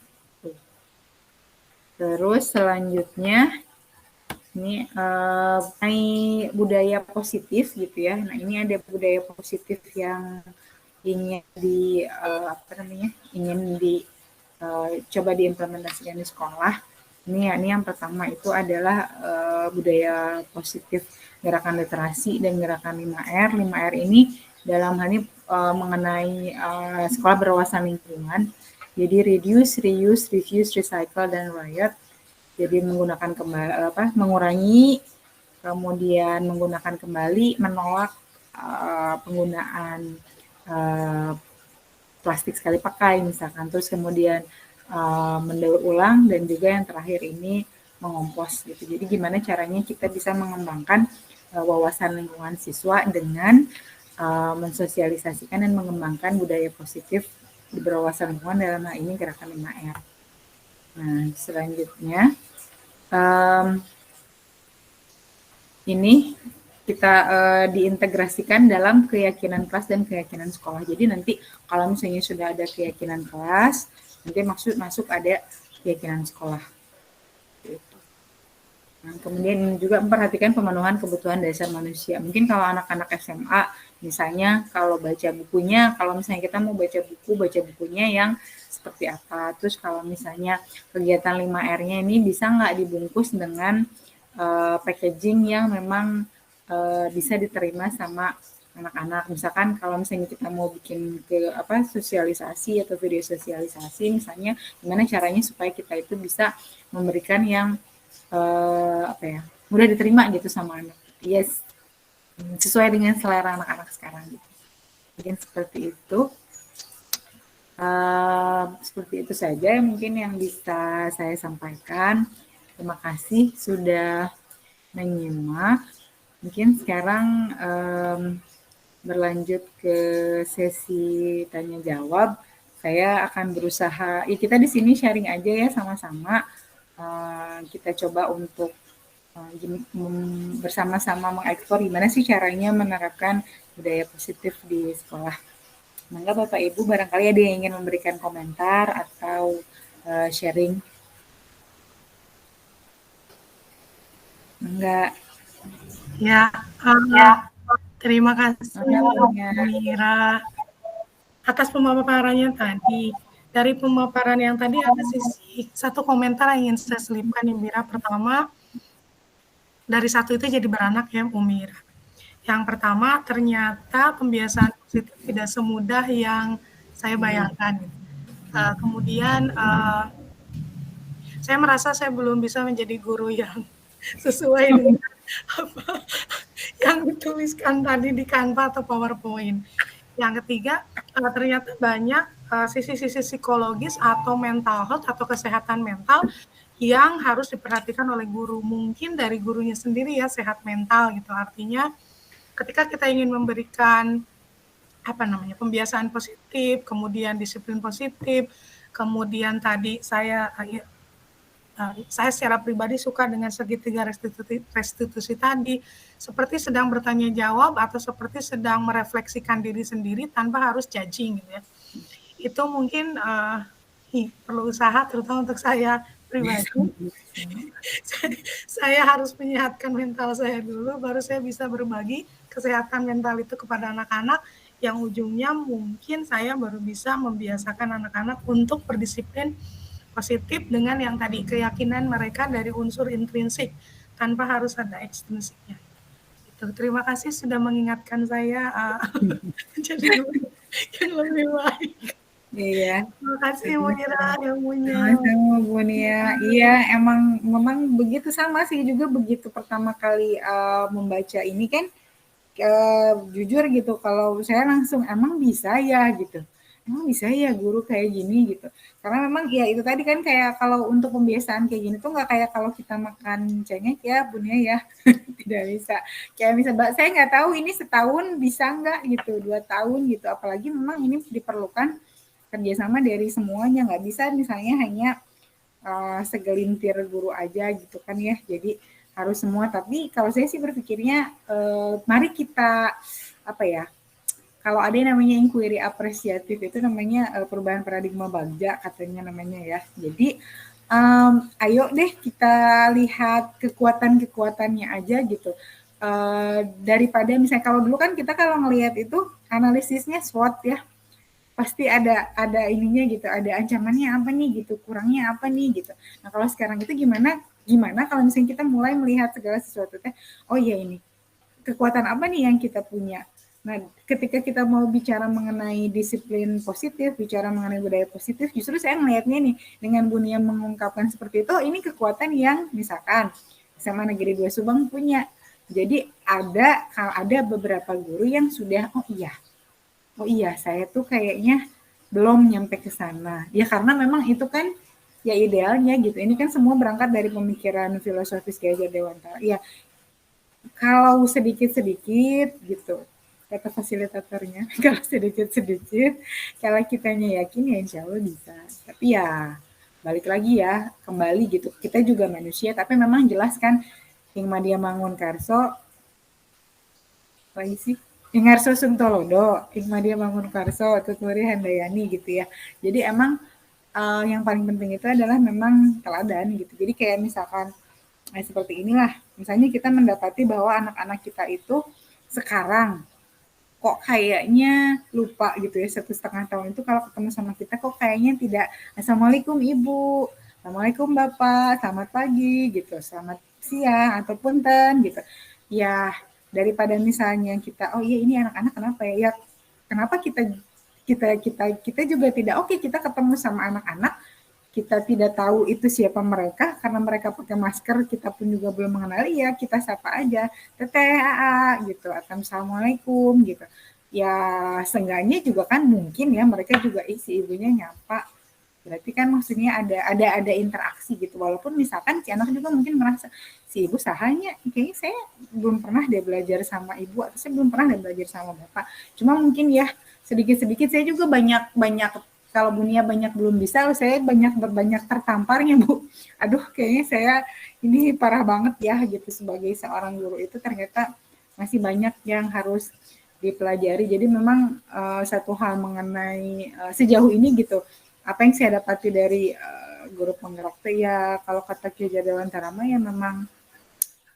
Speaker 1: Terus selanjutnya ini budaya positif gitu ya. Nah, ini ada budaya positif yang ingin coba diimplementasikan di sekolah. Ini yang pertama itu adalah budaya positif gerakan literasi dan gerakan 5R. 5R ini dalam hal ini mengenai sekolah berwawasan lingkungan. Jadi reduce, reuse, refuse, recycle, dan riot. Jadi menggunakan mengurangi, kemudian menggunakan kembali, menolak penggunaan plastik sekali pakai misalkan, terus kemudian mendaur ulang, dan juga yang terakhir ini mengompos gitu. Jadi gimana caranya kita bisa mengembangkan wawasan lingkungan siswa dengan mensosialisasikan dan mengembangkan budaya positif di berwawasan lingkungan, dalam hal ini gerakan 5R. Nah, selanjutnya ini kita diintegrasikan dalam keyakinan kelas dan keyakinan sekolah. Jadi nanti kalau misalnya sudah ada keyakinan kelas, nanti masuk ada keyakinan sekolah. Nah, kemudian ini juga memperhatikan pemenuhan kebutuhan dasar manusia. Mungkin kalau anak-anak SMA, misalnya kalau baca bukunya, kalau misalnya kita mau baca bukunya yang seperti apa. Terus kalau misalnya kegiatan 5R-nya ini bisa nggak dibungkus dengan packaging yang memang bisa diterima sama anak-anak. Misalkan kalau misalnya kita mau bikin sosialisasi atau video sosialisasi, misalnya gimana caranya supaya kita itu bisa memberikan yang mudah diterima gitu sama anak. Yes, sesuai dengan selera anak-anak sekarang gitu. Mungkin seperti itu. Seperti itu saja mungkin yang bisa saya sampaikan. Terima kasih sudah menyimak. Mungkin sekarang berlanjut ke sesi tanya jawab. Saya akan berusaha, ya kita di sini sharing aja ya sama-sama. Kita coba untuk bersama-sama mengeksplor gimana sih caranya menerapkan budaya positif di sekolah. Mangga Bapak Ibu barangkali ada yang ingin memberikan komentar atau sharing. Mangga.
Speaker 4: Ya, terima kasih Mira atas pemaparannya tadi. Dari pemaparan yang tadi ada satu komentar yang ingin saya selipkan nih Mira. Pertama, dari satu itu jadi beranak ya Mira. Yang pertama, ternyata pembiasaan positif tidak semudah yang saya bayangkan. Kemudian saya merasa saya belum bisa menjadi guru yang sesuai dengan apa yang dituliskan tadi di Canva atau PowerPoint. Yang ketiga, ternyata banyak sisi-sisi psikologis atau mental health atau kesehatan mental yang harus diperhatikan oleh guru. Mungkin dari gurunya sendiri ya sehat mental gitu. Artinya ketika kita ingin memberikan pembiasaan positif, kemudian disiplin positif, kemudian tadi saya secara pribadi suka dengan segitiga restitusi tadi, seperti sedang bertanya jawab atau seperti sedang merefleksikan diri sendiri tanpa harus judging gitu ya. Itu mungkin perlu usaha terutama untuk saya pribadi. Saya harus menyehatkan mental saya dulu, baru saya bisa berbagi kesehatan mental itu kepada anak-anak, yang ujungnya mungkin saya baru bisa membiasakan anak-anak untuk berdisiplin positif dengan yang tadi keyakinan mereka dari unsur intrinsik tanpa harus ada ekstrinsiknya. Itu. Terima kasih sudah mengingatkan saya jadi yang lebih baik.
Speaker 1: Iya.
Speaker 4: Terima kasih Bu Ira ilmunya.
Speaker 1: Sama-sama Bu Nia. Iya, memang begitu, sama sih juga begitu pertama kali membaca ini kan jujur gitu, kalau saya langsung emang bisa ya gitu. Emang bisa ya guru kayak gini gitu. Karena memang ya itu tadi kan kayak kalau untuk pembiasaan kayak gini tuh nggak kayak kalau kita makan cengek ya Bu Nia ya. Tidak bisa. Kayak misalnya saya nggak tahu ini setahun bisa nggak gitu, 2 tahun gitu. Apalagi memang ini diperlukan kerjasama dari semuanya, nggak bisa misalnya hanya segelintir guru aja gitu kan ya. Jadi harus semua. Tapi kalau saya sih berpikirnya mari kita kalau ada yang namanya inquiry apresiatif itu namanya perubahan paradigma Bagja katanya namanya ya. Jadi ayo deh kita lihat kekuatan-kekuatannya aja gitu. Daripada misalnya kalau dulu kan kita kalau ngelihat itu analisisnya SWOT ya, pasti ada ininya gitu, ada ancamannya apa nih gitu, kurangnya apa nih gitu. Nah kalau sekarang itu gimana kalau misalnya kita mulai melihat segala sesuatu teh, oh iya ini kekuatan apa nih yang kita punya. Nah ketika kita mau bicara mengenai disiplin positif, bicara mengenai budaya positif, justru saya melihatnya nih dengan Bu Nia mengungkapkan seperti itu, ini kekuatan yang misalkan SMA Negeri 2 Subang punya. Jadi ada beberapa guru yang sudah oh iya saya tuh kayaknya belum nyampe ke sana. Ya karena memang itu kan ya idealnya gitu. Ini kan semua berangkat dari pemikiran filosofis Gajah Dewantara. Ya kalau sedikit-sedikit gitu, kata fasilitatornya, kalau sedikit-sedikit, kalau kitanya yakin ya insya Allah bisa. Tapi ya balik lagi ya, kembali gitu. Kita juga manusia, tapi memang jelas kan Hingmadia Mangunkarso, lagi sih? Ingarso Suntolodo, Hikmadia Mangunkarso, Tuturi Handayani gitu ya. Jadi emang yang paling penting itu adalah memang teladan gitu. Jadi kayak misalkan seperti inilah, misalnya kita mendapati bahwa anak-anak kita itu sekarang kok kayaknya lupa gitu ya, 1,5 tahun itu kalau ketemu sama kita kok kayaknya tidak Assalamualaikum Ibu, Assalamualaikum Bapak, selamat pagi gitu, selamat siang atau punten gitu. Ya daripada misalnya kita oh iya ini anak-anak kenapa ya kenapa kita juga tidak oke kita ketemu sama anak-anak kita tidak tahu itu siapa mereka karena mereka pakai masker kita pun juga belum mengenali ya kita sapa aja teteh gitu atau assalamualaikum gitu ya seenggaknya juga kan mungkin ya mereka juga si ibunya nyapa berarti kan maksudnya ada interaksi gitu walaupun misalkan si anak juga mungkin merasa si ibu sahanya kayaknya saya belum pernah deh belajar sama ibu atau saya belum pernah deh belajar sama bapak cuma mungkin ya sedikit-sedikit saya juga banyak kalau Bu Nia banyak belum bisa saya banyak tertamparnya Bu aduh kayaknya saya ini parah banget ya gitu sebagai seorang guru itu ternyata masih banyak yang harus dipelajari jadi memang satu hal mengenai sejauh ini gitu apa yang saya dapati dari guru penggerak teh ya kalau kata Ki Jadawantara ya memang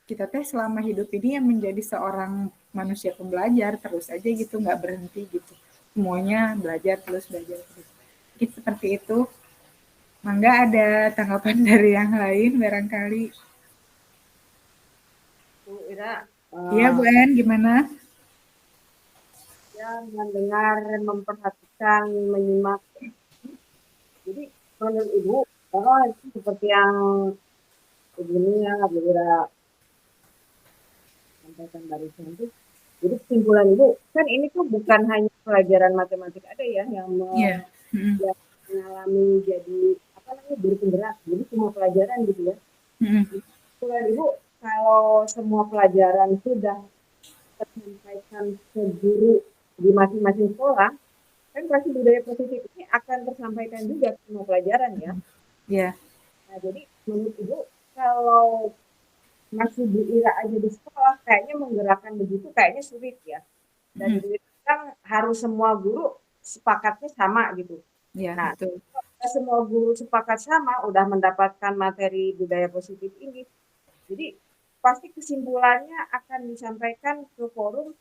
Speaker 1: kita teh selama hidup ini yang menjadi seorang manusia pembelajar terus aja gitu nggak berhenti gitu semuanya belajar terus gitu seperti itu mangga ada tanggapan dari yang lain barangkali
Speaker 5: Bu Ira
Speaker 1: Iya Bu En, gimana?
Speaker 5: Ya, mendengar, memperhatikan, menyimak. Jadi menurut Ibu, itu seperti yang begini ya, Bira sampaikan barusan itu. Jadi kesimpulan Ibu, kan ini tuh bukan hanya pelajaran matematik ada ya yang
Speaker 1: Iya.
Speaker 5: yang mengalami jadi apa namanya guru penggerak. Jadi semua pelajaran gitu ya. Kesimpulan Ibu, kalau semua pelajaran sudah tersampaikan ke guru di masing-masing sekolah, kan pasti budaya positif ini akan tersampaikan juga ke semua pelajaran ya.
Speaker 1: Iya.
Speaker 5: Nah, jadi menurut Ibu, kalau masih Bu Ira aja di sekolah, kayaknya menggerakkan begitu kayaknya sulit ya. Dan kan harus semua guru sepakatnya sama gitu.
Speaker 1: Iya,
Speaker 5: Nah,
Speaker 1: betul.
Speaker 5: kalau semua guru sepakat sama, udah mendapatkan materi budaya positif ini, jadi pasti kesimpulannya akan disampaikan ke forum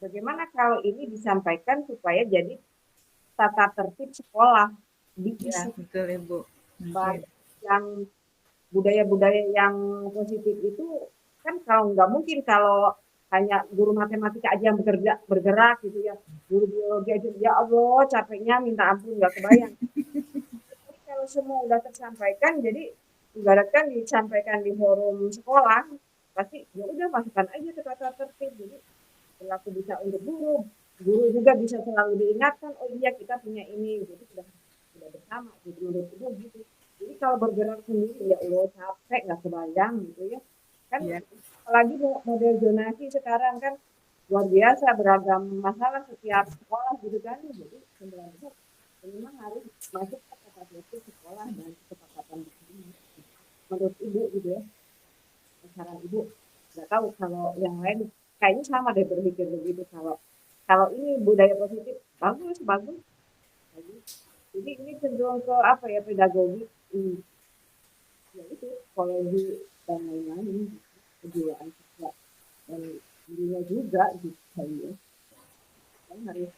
Speaker 5: bagaimana kalau ini disampaikan supaya jadi tata tertib sekolah
Speaker 1: Ya,
Speaker 5: diisi
Speaker 1: betul Ibu.
Speaker 5: yang budaya-budaya yang positif itu kan kalau nggak mungkin kalau hanya guru matematika aja yang bergerak gitu ya, guru biologi aja ya Allah capeknya minta ampun nggak kebayang. Jadi kalau semua udah tersampaikan, jadi ibaratkan disampaikan di forum sekolah, pasti ya udah masukkan aja ke tata tertib. Jadi berlaku bisa untuk guru, guru juga bisa selalu diingatkan, oh iya kita punya ini, jadi sudah bersama gitu menurut Ibu gitu. Jadi kalau bergerak sendiri ya Allah capek nggak kebayang gitu ya. Kan apalagi model zonasi sekarang kan luar biasa beragam masalah setiap sekolah gitu kan. Jadi sebenarnya memang harus masuk ke tata tertib sekolah dan kesepakatan bersama. Menurut Ibu gitu ya. Saran Ibu nggak tahu kalau yang lain kayaknya sama deh berpikir begitu kalau ini budaya positif bagus bagus. Jadi ini cenderung ke apa ya pedagogi ya itu psikologi dan lain-lain kejiwaan juga dan dirinya juga gitu ya kan harus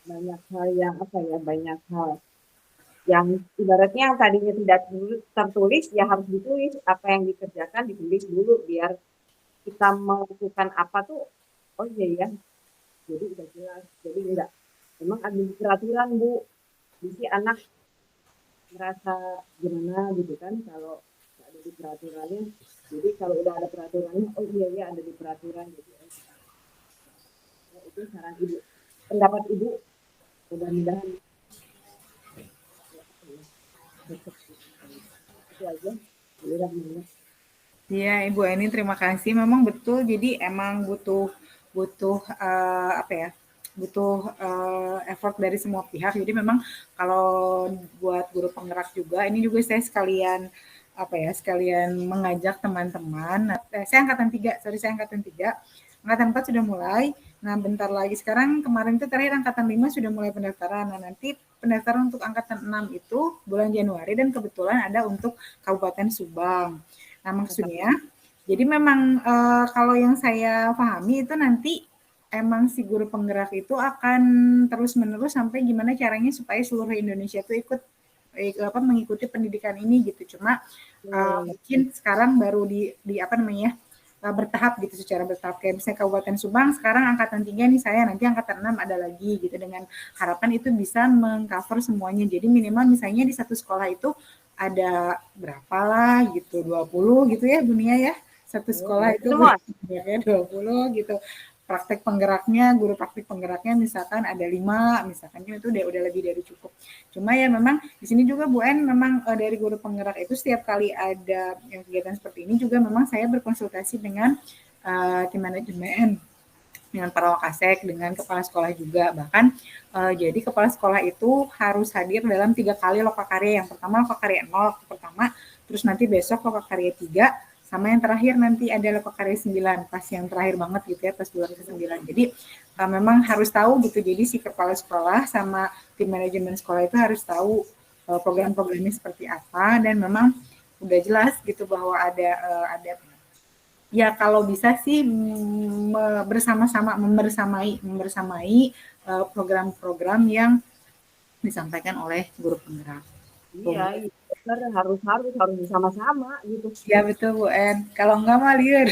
Speaker 5: banyak hal yang apa ya banyak hal yang ibaratnya yang tadinya tidak tertulis ya harus ditulis apa yang dikerjakan ditulis dulu biar kita melakukan apa tuh oh iya ya jadi udah jelas jadi enggak memang ada peraturan Bu jadi anak merasa gimana gitu kan kalau ada di peraturannya jadi kalau udah ada peraturannya oh iya ya ada di peraturan jadi itu saran Ibu pendapat Ibu mudah-mudahan itu aja
Speaker 1: Iya, Ibu Eni, terima kasih. Memang betul. Jadi emang butuh apa ya? Butuh effort dari semua pihak. Jadi memang kalau buat guru penggerak juga, ini juga saya sekalian apa ya? Sekalian mengajak teman-teman. Saya angkatan 3, saya angkatan 3. Angkatan 4 sudah mulai. Nah, bentar lagi sekarang kemarin itu terakhir angkatan 5 sudah mulai pendaftaran. Nah, nanti pendaftaran untuk angkatan 6 itu bulan Januari dan kebetulan ada untuk Kabupaten Subang. Nah, maksudnya, jadi memang kalau yang saya pahami itu nanti emang si guru penggerak itu akan terus-menerus sampai gimana caranya supaya seluruh Indonesia itu ikut mengikuti pendidikan ini gitu. Cuma mungkin sekarang baru di apa namanya bertahap gitu secara bertahap kayak misalnya Kabupaten Subang sekarang angkatan 3 nih saya nanti angkatan 6 ada lagi gitu dengan harapan itu bisa mengcover semuanya. Jadi minimal misalnya di satu sekolah itu ada berapa lah gitu 20 gitu ya dunia ya satu sekolah itu ya 20 gitu praktek penggeraknya guru praktek penggeraknya misalkan ada 5 misalkan itu udah lebih dari cukup cuma ya memang di sini juga Bu En memang dari guru penggerak itu setiap kali ada yang kegiatan seperti ini juga memang saya berkonsultasi dengan tim manajemen dengan para wakasek, dengan kepala sekolah juga. Bahkan jadi kepala sekolah itu harus hadir dalam 3 kali lokakarya. Yang pertama lokakarya 0, pertama, terus nanti besok lokakarya 3, sama yang terakhir nanti ada lokakarya 9, pas yang terakhir banget gitu ya, pas bulan ke-9. Jadi memang harus tahu gitu, jadi si kepala sekolah sama tim manajemen sekolah itu harus tahu program-programnya seperti apa, dan memang udah jelas gitu bahwa ada ya kalau bisa sih bersama-sama membersamai program-program yang disampaikan oleh guru penggerak.
Speaker 5: Iya, iya, bener, harus bersama-sama gitu.
Speaker 1: Iya betul Bu En. Kalau enggak mah liur.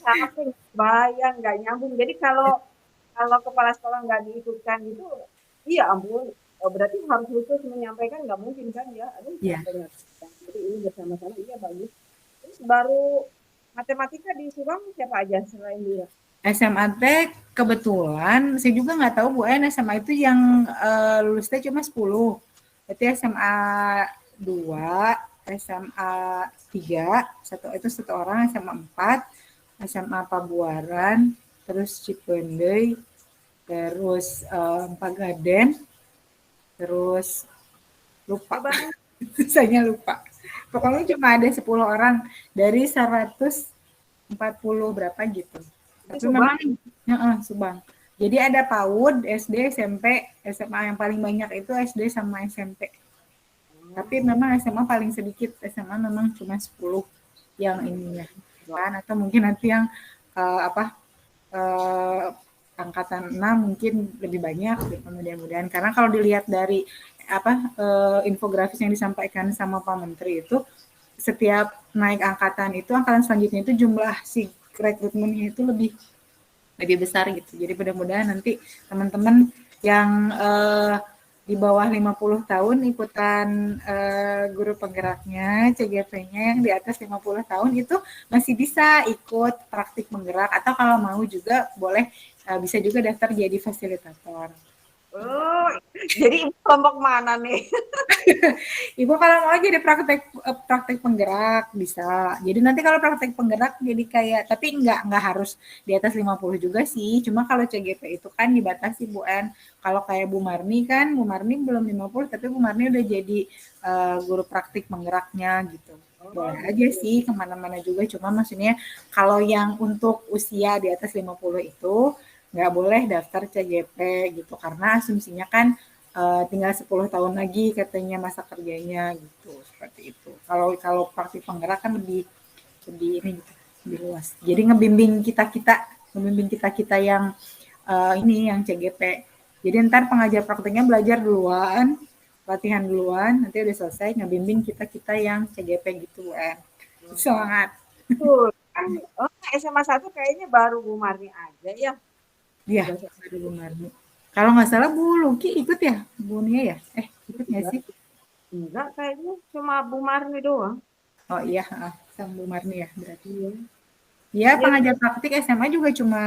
Speaker 5: Capek, bayang, nggak nyambung. Jadi kalau kalau kepala sekolah nggak diikutkan itu, iya ampun, berarti harus khusus menyampaikan nggak mungkin kan ya. Aduh,
Speaker 1: Iya.
Speaker 5: capek nggak. Jadi ini bersama-sama, iya bagus. Terus baru matematika di Subang siapa aja selain dia?
Speaker 1: SMA teh kebetulan saya juga nggak tahu Bu En SMA itu yang lulusnya cuma 10. Berarti SMA 2, SMA 3, satu orang, SMA 4, SMA Pabuaran, terus Cipeundeuy, terus Pagaden, terus lupa.
Speaker 5: Coba
Speaker 1: Saya lupa. Pokoknya cuma ada 10 orang dari 140 berapa gitu.
Speaker 5: di
Speaker 1: Tapi
Speaker 5: Subang,
Speaker 1: memang Subang. Jadi ada PAUD, SD, SMP, SMA yang paling banyak itu SD sama SMP. Tapi memang SMA paling sedikit. SMA memang cuma 10 yang ininya. Kan? Atau mungkin nanti yang eh, angkatan 6 mungkin lebih banyak gitu, mudah-mudahan. Karena kalau dilihat dari infografis yang disampaikan sama Pak Menteri itu setiap naik angkatan itu angkatan selanjutnya itu jumlah si rekrutmennya itu lebih besar gitu. Jadi mudah-mudahan nanti teman-teman yang di bawah 50 tahun ikutan guru penggeraknya, CGP-nya yang di atas 50 tahun itu masih bisa ikut praktik penggerak atau kalau mau juga boleh bisa juga daftar jadi fasilitator.
Speaker 5: oh, jadi kelompok mana nih?
Speaker 1: Ibu kalau mau jadi praktek penggerak bisa. Jadi nanti kalau praktek penggerak jadi kayak tapi nggak harus di atas 50 juga sih. Cuma kalau CGP itu kan dibatasi Bu En. Kalau kayak Bu Marni kan, Bu Marni belum 50 tapi Bu Marni udah jadi guru praktik penggeraknya gitu. Boleh aja sih kemana-mana juga. Cuma maksudnya kalau yang untuk usia di atas 50 itu nggak boleh daftar CGP gitu. Karena asumsinya kan tinggal 10 tahun lagi katanya masa kerjanya gitu seperti itu. Kalau praktik penggerak kan lebih ini gitu, lebih luas. Jadi ngebimbing kita yang ini yang CGP. Jadi ntar pengajar prakteknya belajar duluan, latihan duluan, nanti udah selesai ngebimbing kita yang CGP gitu kan. Semangat.
Speaker 5: Tuh, kan SMA 1 kayaknya baru Bu Marni aja ya.
Speaker 1: Iya, baru Bu Marni. Kalau nggak salah Bu Luki ikut ya, Bu Nia ya? Ikut nggak sih?
Speaker 5: Enggak, kayaknya cuma Bu Marni doang.
Speaker 1: Oh iya, sama Bu Marni ya berarti.
Speaker 5: Iya.
Speaker 1: Ya, pengajar praktik SMA juga cuma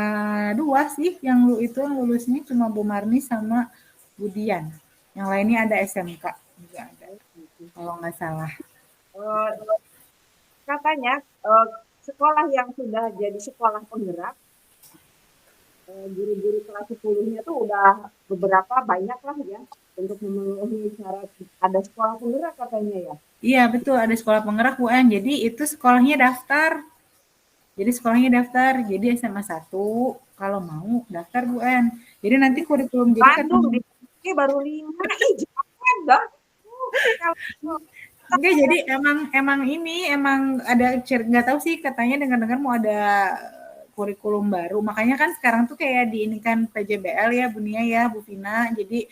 Speaker 1: 2 sih, yang lulusnya cuma Bu Marni sama Bu Dian. Yang lainnya ada SMK juga ada, kalau nggak salah.
Speaker 5: Katanya sekolah yang sudah jadi sekolah penggerak, guru-guru kelas 10-nya tuh udah beberapa banyak lah ya untuk memenuhi syarat ada sekolah penggerak katanya ya.
Speaker 1: Iya, betul ada sekolah penggerak Bu En. Jadi itu sekolahnya daftar. Jadi SMA 1 kalau mau daftar Bu En. Jadi nanti kurikulum jadi
Speaker 5: Bandung di sini baru 5, jangan dah.
Speaker 1: Enggak, jadi emang ada nggak tahu sih katanya dengar-dengar mau ada kurikulum baru. Makanya kan sekarang tuh kayak di ini kan PJBL ya Bu Nia ya, Bu Vina. Jadi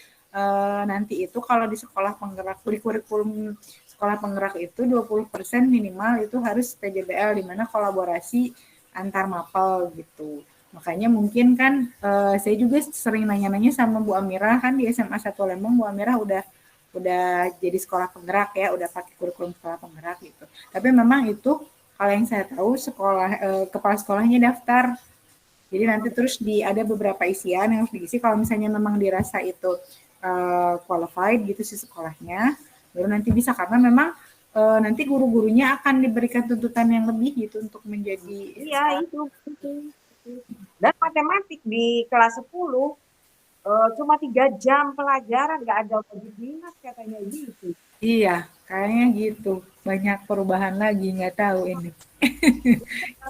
Speaker 1: nanti itu kalau di sekolah penggerak kurikulum sekolah penggerak itu 20% minimal itu harus PJBL di mana kolaborasi antar mapel gitu. Makanya mungkin kan saya juga sering nanya-nanya sama Bu Amira kan di SMA 1 Lembang, Bu Amira udah jadi sekolah penggerak ya, udah pakai kurikulum sekolah penggerak gitu. Tapi memang itu kalau yang saya tahu kepala sekolahnya daftar. Jadi nanti terus ada beberapa isian yang harus diisi. Kalau misalnya memang dirasa itu qualified gitu sih sekolahnya, baru nanti bisa karena memang nanti guru-gurunya akan diberikan tuntutan yang lebih gitu untuk menjadi.
Speaker 5: Iya itu. Dan matematik di kelas 10 cuma 3 jam pelajaran, nggak ada wajib minat katanya gitu.
Speaker 1: Iya, kayaknya gitu. Banyak perubahan lagi, nggak tahu ini.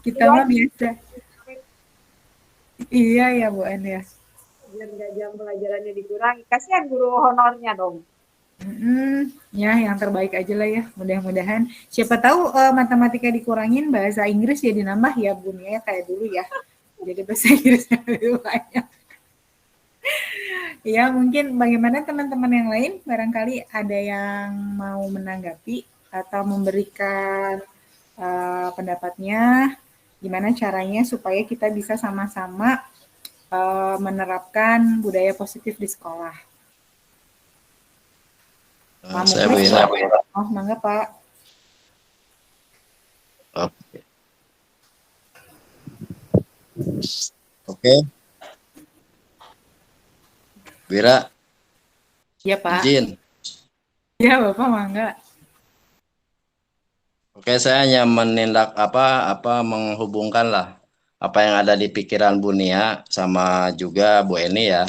Speaker 1: Kita mah biasa. Iya ya Bu En ya.
Speaker 5: Biar nggak jam pelajarannya dikurangi. Kasihan guru honornya dong.
Speaker 1: Ya yang terbaik aja lah ya. Mudah-mudahan. Siapa tahu matematika dikurangin, bahasa Inggris ya dinambah ya Bu Nia kayak dulu ya. Jadi bahasa Inggrisnya lebih banyak. Ya, mungkin bagaimana teman-teman yang lain, barangkali ada yang mau menanggapi atau memberikan pendapatnya, gimana caranya supaya kita bisa sama-sama menerapkan budaya positif di sekolah. Pak
Speaker 6: Saya
Speaker 1: Muklis,
Speaker 6: Wira.
Speaker 1: oh mangga Pak.
Speaker 6: Oke. Wira,
Speaker 1: Iya Pak.
Speaker 6: izin.
Speaker 1: Iya Bapak mangga.
Speaker 6: Oke, saya hanya menghubungkan lah apa yang ada di pikiran Bu Nia sama juga Bu Eni ya.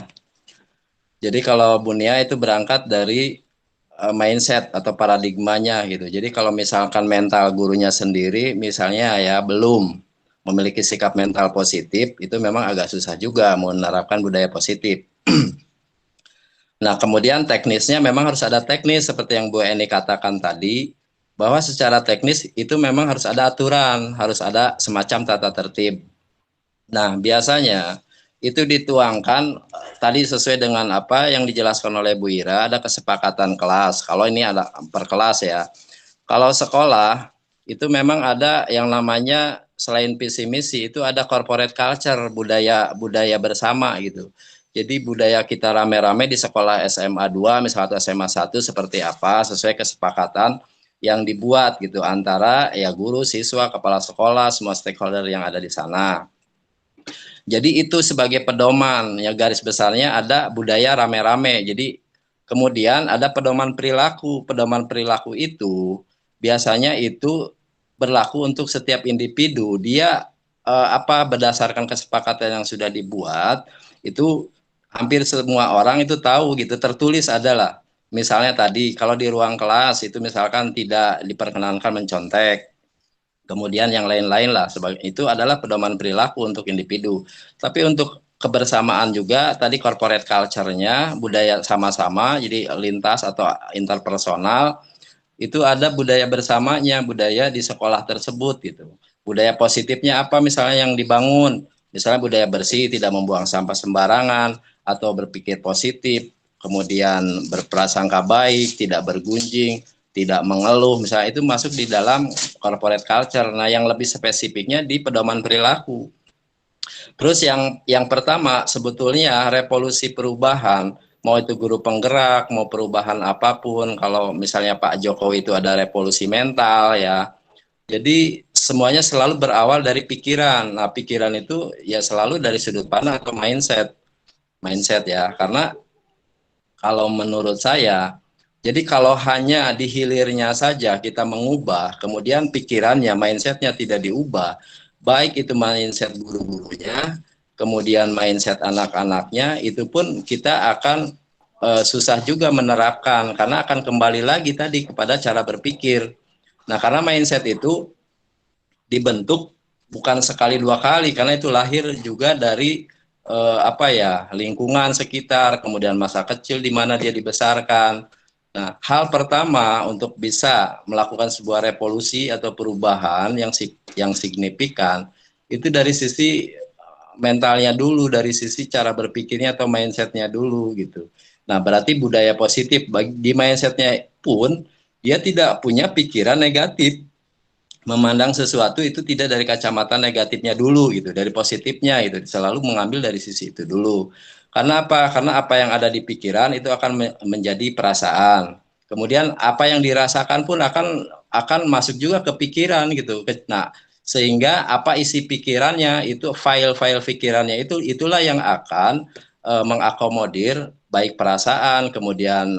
Speaker 6: Jadi kalau Bu Nia itu berangkat dari mindset atau paradigmanya gitu. Jadi kalau misalkan mental gurunya sendiri misalnya ya belum memiliki sikap mental positif, itu memang agak susah juga menerapkan budaya positif. Nah, kemudian teknisnya memang harus ada teknis seperti yang Bu Eni katakan tadi, bahwa secara teknis itu memang harus ada aturan, harus ada semacam tata tertib. Nah, biasanya itu dituangkan tadi sesuai dengan apa yang dijelaskan oleh Bu Ira, ada kesepakatan kelas. Kalau ini ada per kelas ya. Kalau sekolah itu memang ada yang namanya selain visi misi itu ada corporate culture, budaya bersama gitu. Jadi budaya kita rame-rame di sekolah SMA 2 misalnya atau SMA 1 seperti apa sesuai kesepakatan yang dibuat gitu antara ya guru, siswa, kepala sekolah, semua stakeholder yang ada di sana. Jadi itu sebagai pedoman, ya garis besarnya ada budaya rame-rame. Jadi kemudian ada pedoman perilaku. Pedoman perilaku itu biasanya itu berlaku untuk setiap individu. Dia berdasarkan kesepakatan yang sudah dibuat, itu hampir semua orang itu tahu gitu, tertulis adalah. Misalnya tadi kalau di ruang kelas itu misalkan tidak diperkenankan mencontek. Kemudian yang lain-lain lah sebagai itu adalah pedoman perilaku untuk individu. Tapi untuk kebersamaan juga tadi corporate culture-nya budaya sama-sama jadi lintas atau interpersonal itu ada budaya bersamanya, budaya di sekolah tersebut gitu. Budaya positifnya apa misalnya yang dibangun? Misalnya budaya bersih, tidak membuang sampah sembarangan atau berpikir positif, kemudian berprasangka baik, tidak bergunjing, tidak mengeluh, misalnya itu masuk di dalam corporate culture. Nah, yang lebih spesifiknya di pedoman perilaku. Terus yang pertama sebetulnya revolusi perubahan, mau itu guru penggerak, mau perubahan apapun, kalau misalnya Pak Jokowi itu ada revolusi mental ya. Jadi semuanya selalu berawal dari pikiran. Nah, pikiran itu ya selalu dari sudut pandang atau mindset ya. Karena kalau menurut saya jadi kalau hanya di hilirnya saja kita mengubah, kemudian pikirannya, mindsetnya tidak diubah, baik itu mindset guru-gurunya, kemudian mindset anak-anaknya, itu pun kita akan susah juga menerapkan, karena akan kembali lagi tadi kepada cara berpikir. Nah, karena mindset itu dibentuk bukan sekali dua kali, karena itu lahir juga dari lingkungan sekitar, kemudian masa kecil di mana dia dibesarkan. Nah, hal pertama untuk bisa melakukan sebuah revolusi atau perubahan yang signifikan itu dari sisi mentalnya dulu, dari sisi cara berpikirnya atau mindsetnya dulu gitu. Nah, berarti budaya positif di mindsetnya pun dia tidak punya pikiran negatif, memandang sesuatu itu tidak dari kacamata negatifnya dulu gitu, dari positifnya itu selalu mengambil dari sisi itu dulu. Karena apa? Karena apa yang ada di pikiran itu akan menjadi perasaan. Kemudian apa yang dirasakan pun akan masuk juga ke pikiran gitu. Nah, sehingga apa isi pikirannya itu file-file pikirannya itulah yang akan mengakomodir baik perasaan, kemudian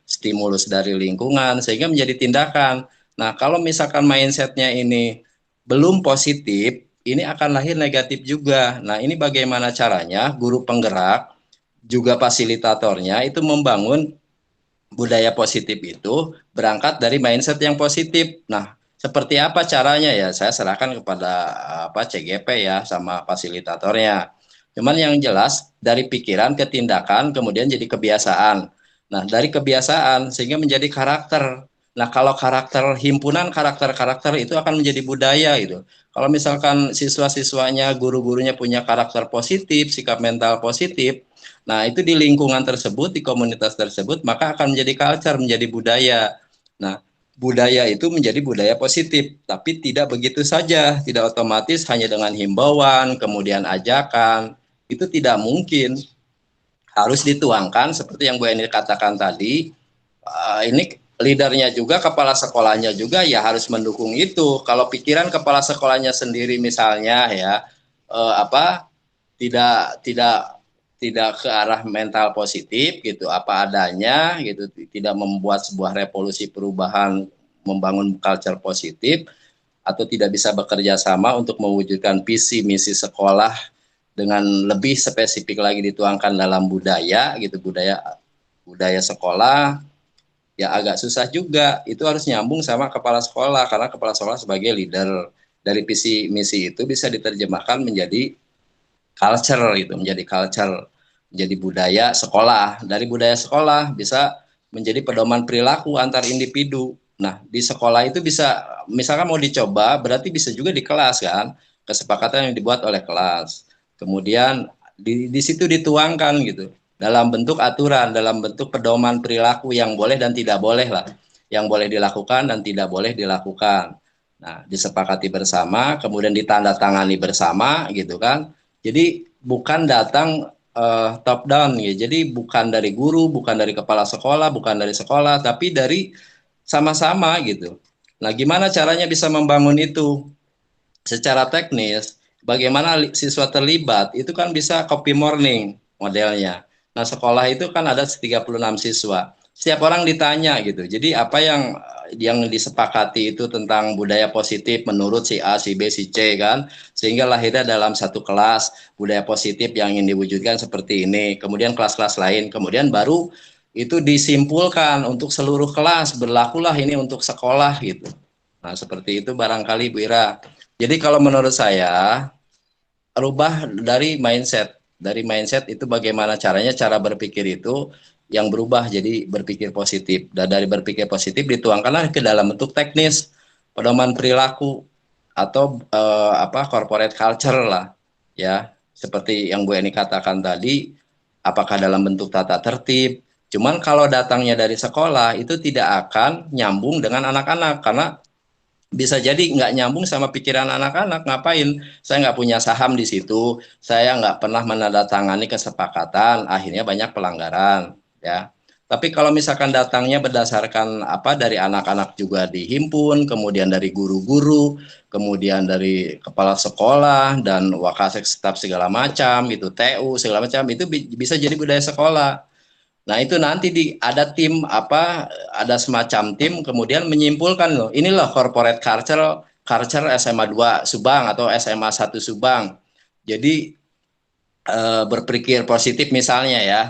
Speaker 6: stimulus dari lingkungan sehingga menjadi tindakan. Nah, kalau misalkan mindsetnya ini belum positif, ini akan lahir negatif juga. Nah, ini bagaimana caranya guru penggerak juga fasilitatornya itu membangun budaya positif itu berangkat dari mindset yang positif. Nah, seperti apa caranya ya? Saya serahkan kepada CGP ya sama fasilitatornya. Cuman yang jelas dari pikiran ke tindakan kemudian jadi kebiasaan. Nah, dari kebiasaan sehingga menjadi karakter. Nah, kalau karakter himpunan karakter-karakter itu akan menjadi budaya gitu. Kalau misalkan siswa-siswanya, guru-gurunya punya karakter positif, sikap mental positif, Nah, itu di lingkungan tersebut, di komunitas tersebut, maka akan menjadi culture, menjadi budaya. Nah, budaya itu menjadi budaya positif, tapi tidak begitu saja, tidak otomatis hanya dengan himbauan, kemudian ajakan, itu tidak mungkin. Harus dituangkan seperti yang Bu Eni katakan tadi, ini leadernya juga, kepala sekolahnya juga ya harus mendukung itu. Kalau pikiran kepala sekolahnya sendiri misalnya ya tidak tidak tidak ke arah mental positif gitu, apa adanya gitu, tidak membuat sebuah revolusi perubahan, membangun culture positif, atau tidak bisa bekerja sama untuk mewujudkan visi misi sekolah dengan lebih spesifik lagi dituangkan dalam budaya gitu, budaya sekolah, ya agak susah juga. Itu harus nyambung sama kepala sekolah, karena kepala sekolah sebagai leader dari visi misi itu bisa diterjemahkan menjadi culture gitu, menjadi culture, menjadi budaya sekolah. Dari budaya sekolah bisa menjadi pedoman perilaku antar individu. Nah, di sekolah itu bisa, misalkan mau dicoba, berarti bisa juga di kelas kan, kesepakatan yang dibuat oleh kelas. Kemudian di situ dituangkan gitu, dalam bentuk aturan, dalam bentuk pedoman perilaku yang boleh dan tidak boleh lah, yang boleh dilakukan dan tidak boleh dilakukan. Nah, disepakati bersama, kemudian ditandatangani bersama gitu kan. Jadi bukan datang top down ya. Jadi bukan dari guru, bukan dari kepala sekolah, bukan dari sekolah, tapi dari sama-sama gitu. Nah, gimana caranya bisa membangun itu? Secara teknis, bagaimana siswa terlibat, itu kan bisa copy morning modelnya. Nah, sekolah itu kan ada 36 siswa. Setiap orang ditanya gitu. Jadi apa yang disepakati itu tentang budaya positif menurut si A, si B, si C kan. Sehingga lahirnya dalam satu kelas budaya positif yang ingin diwujudkan seperti ini. Kemudian kelas-kelas lain, kemudian baru itu disimpulkan untuk seluruh kelas, berlakulah ini untuk sekolah gitu. Nah, seperti itu barangkali Bu Ira. Jadi kalau menurut saya, rubah dari mindset. Dari mindset itu bagaimana caranya, cara berpikir itu yang berubah jadi berpikir positif. Dan dari berpikir positif dituangkanlah ke dalam bentuk teknis, pedoman perilaku, atau corporate culture lah. Ya, seperti yang Bu Eni katakan tadi, apakah dalam bentuk tata tertib. Cuman kalau datangnya dari sekolah, itu tidak akan nyambung dengan anak-anak, karena bisa jadi nggak nyambung sama pikiran anak-anak. Ngapain? Saya nggak punya saham di situ, saya nggak pernah menandatangani kesepakatan, akhirnya banyak pelanggaran, ya. Tapi kalau misalkan datangnya berdasarkan dari anak-anak juga dihimpun, kemudian dari guru-guru, kemudian dari kepala sekolah dan wakasek staf segala macam, gitu, TU segala macam, itu bisa jadi budaya sekolah. Nah, itu nanti ada tim ada semacam tim kemudian menyimpulkan loh, inilah corporate culture SMA 2 Subang atau SMA 1 Subang. Jadi berpikir positif misalnya ya.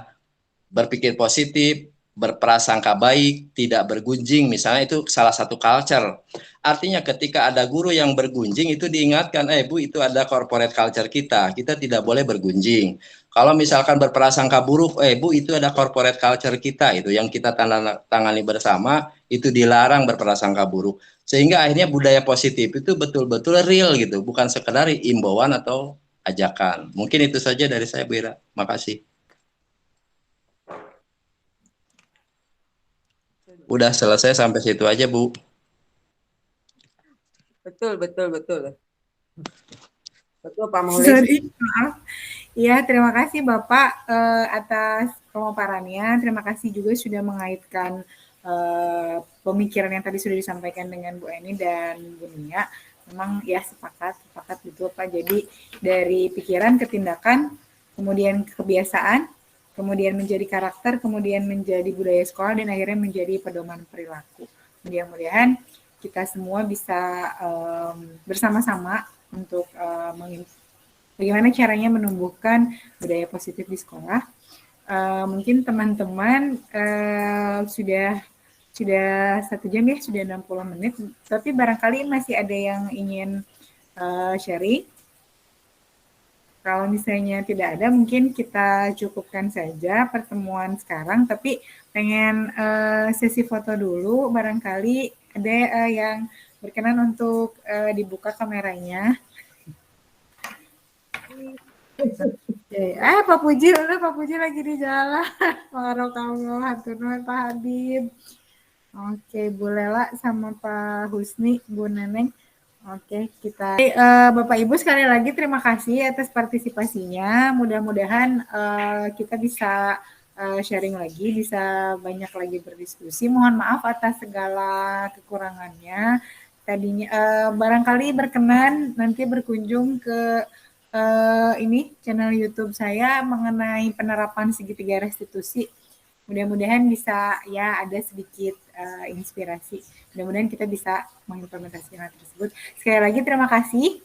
Speaker 6: Berpikir positif, berprasangka baik, tidak bergunjing, misalnya itu salah satu culture. Artinya ketika ada guru yang bergunjing itu diingatkan, Bu, itu ada corporate culture kita tidak boleh bergunjing. Kalau misalkan berprasangka buruk, Bu, itu ada corporate culture kita, itu yang kita tangani bersama, itu dilarang berprasangka buruk. Sehingga akhirnya budaya positif itu betul-betul real gitu, bukan sekedar imbauan atau ajakan. Mungkin itu saja dari saya, Bu Ira. Makasih. Udah selesai sampai situ aja, Bu.
Speaker 5: Betul, betul, betul. Betul, Pak Maulis.
Speaker 1: Sorry, maaf. Ya, terima kasih Bapak atas pemaparannya. Terima kasih juga sudah mengaitkan pemikiran yang tadi sudah disampaikan dengan Bu Eni dan Bu Nia. Memang ya sepakat betul Pak. Jadi dari pikiran ke tindakan, kemudian kebiasaan, kemudian menjadi karakter, kemudian menjadi budaya sekolah, dan akhirnya menjadi pedoman perilaku. Mudah-mudahan kita semua bisa bersama-sama untuk bagaimana caranya menumbuhkan budaya positif di sekolah. Mungkin teman-teman sudah 1 jam ya, sudah 60 menit, tapi barangkali masih ada yang ingin sharing. Kalau misalnya tidak ada, mungkin kita cukupkan saja pertemuan sekarang, tapi pengen sesi foto dulu, barangkali ada yang berkenan untuk dibuka kameranya. Oke. Pak Puji lagi di jalan. Barakallah, hatur nuhun Pak Habib. Oke, Bu Lela sama Pak Husni, Bu Neneng. Oke, kita Bapak Ibu sekali lagi terima kasih atas partisipasinya. Mudah-mudahan kita bisa sharing lagi, bisa banyak lagi berdiskusi. Mohon maaf atas segala kekurangannya. Tadinya barangkali berkenan nanti berkunjung ke ini channel YouTube saya mengenai penerapan segitiga restitusi. Mudah-mudahan bisa ya ada sedikit inspirasi. Mudah-mudahan kita bisa mengimplementasikan hal tersebut. Sekali lagi terima kasih.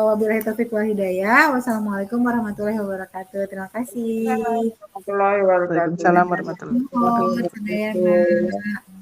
Speaker 1: Wabillahi taufiq wal hidayah. Wassalamualaikum warahmatullahi wabarakatuh. Terima kasih.
Speaker 5: Warahmatullahi wabarakatuh.
Speaker 2: Waalaikumsalam warahmatullahi wabarakatuh.
Speaker 1: Sedayana.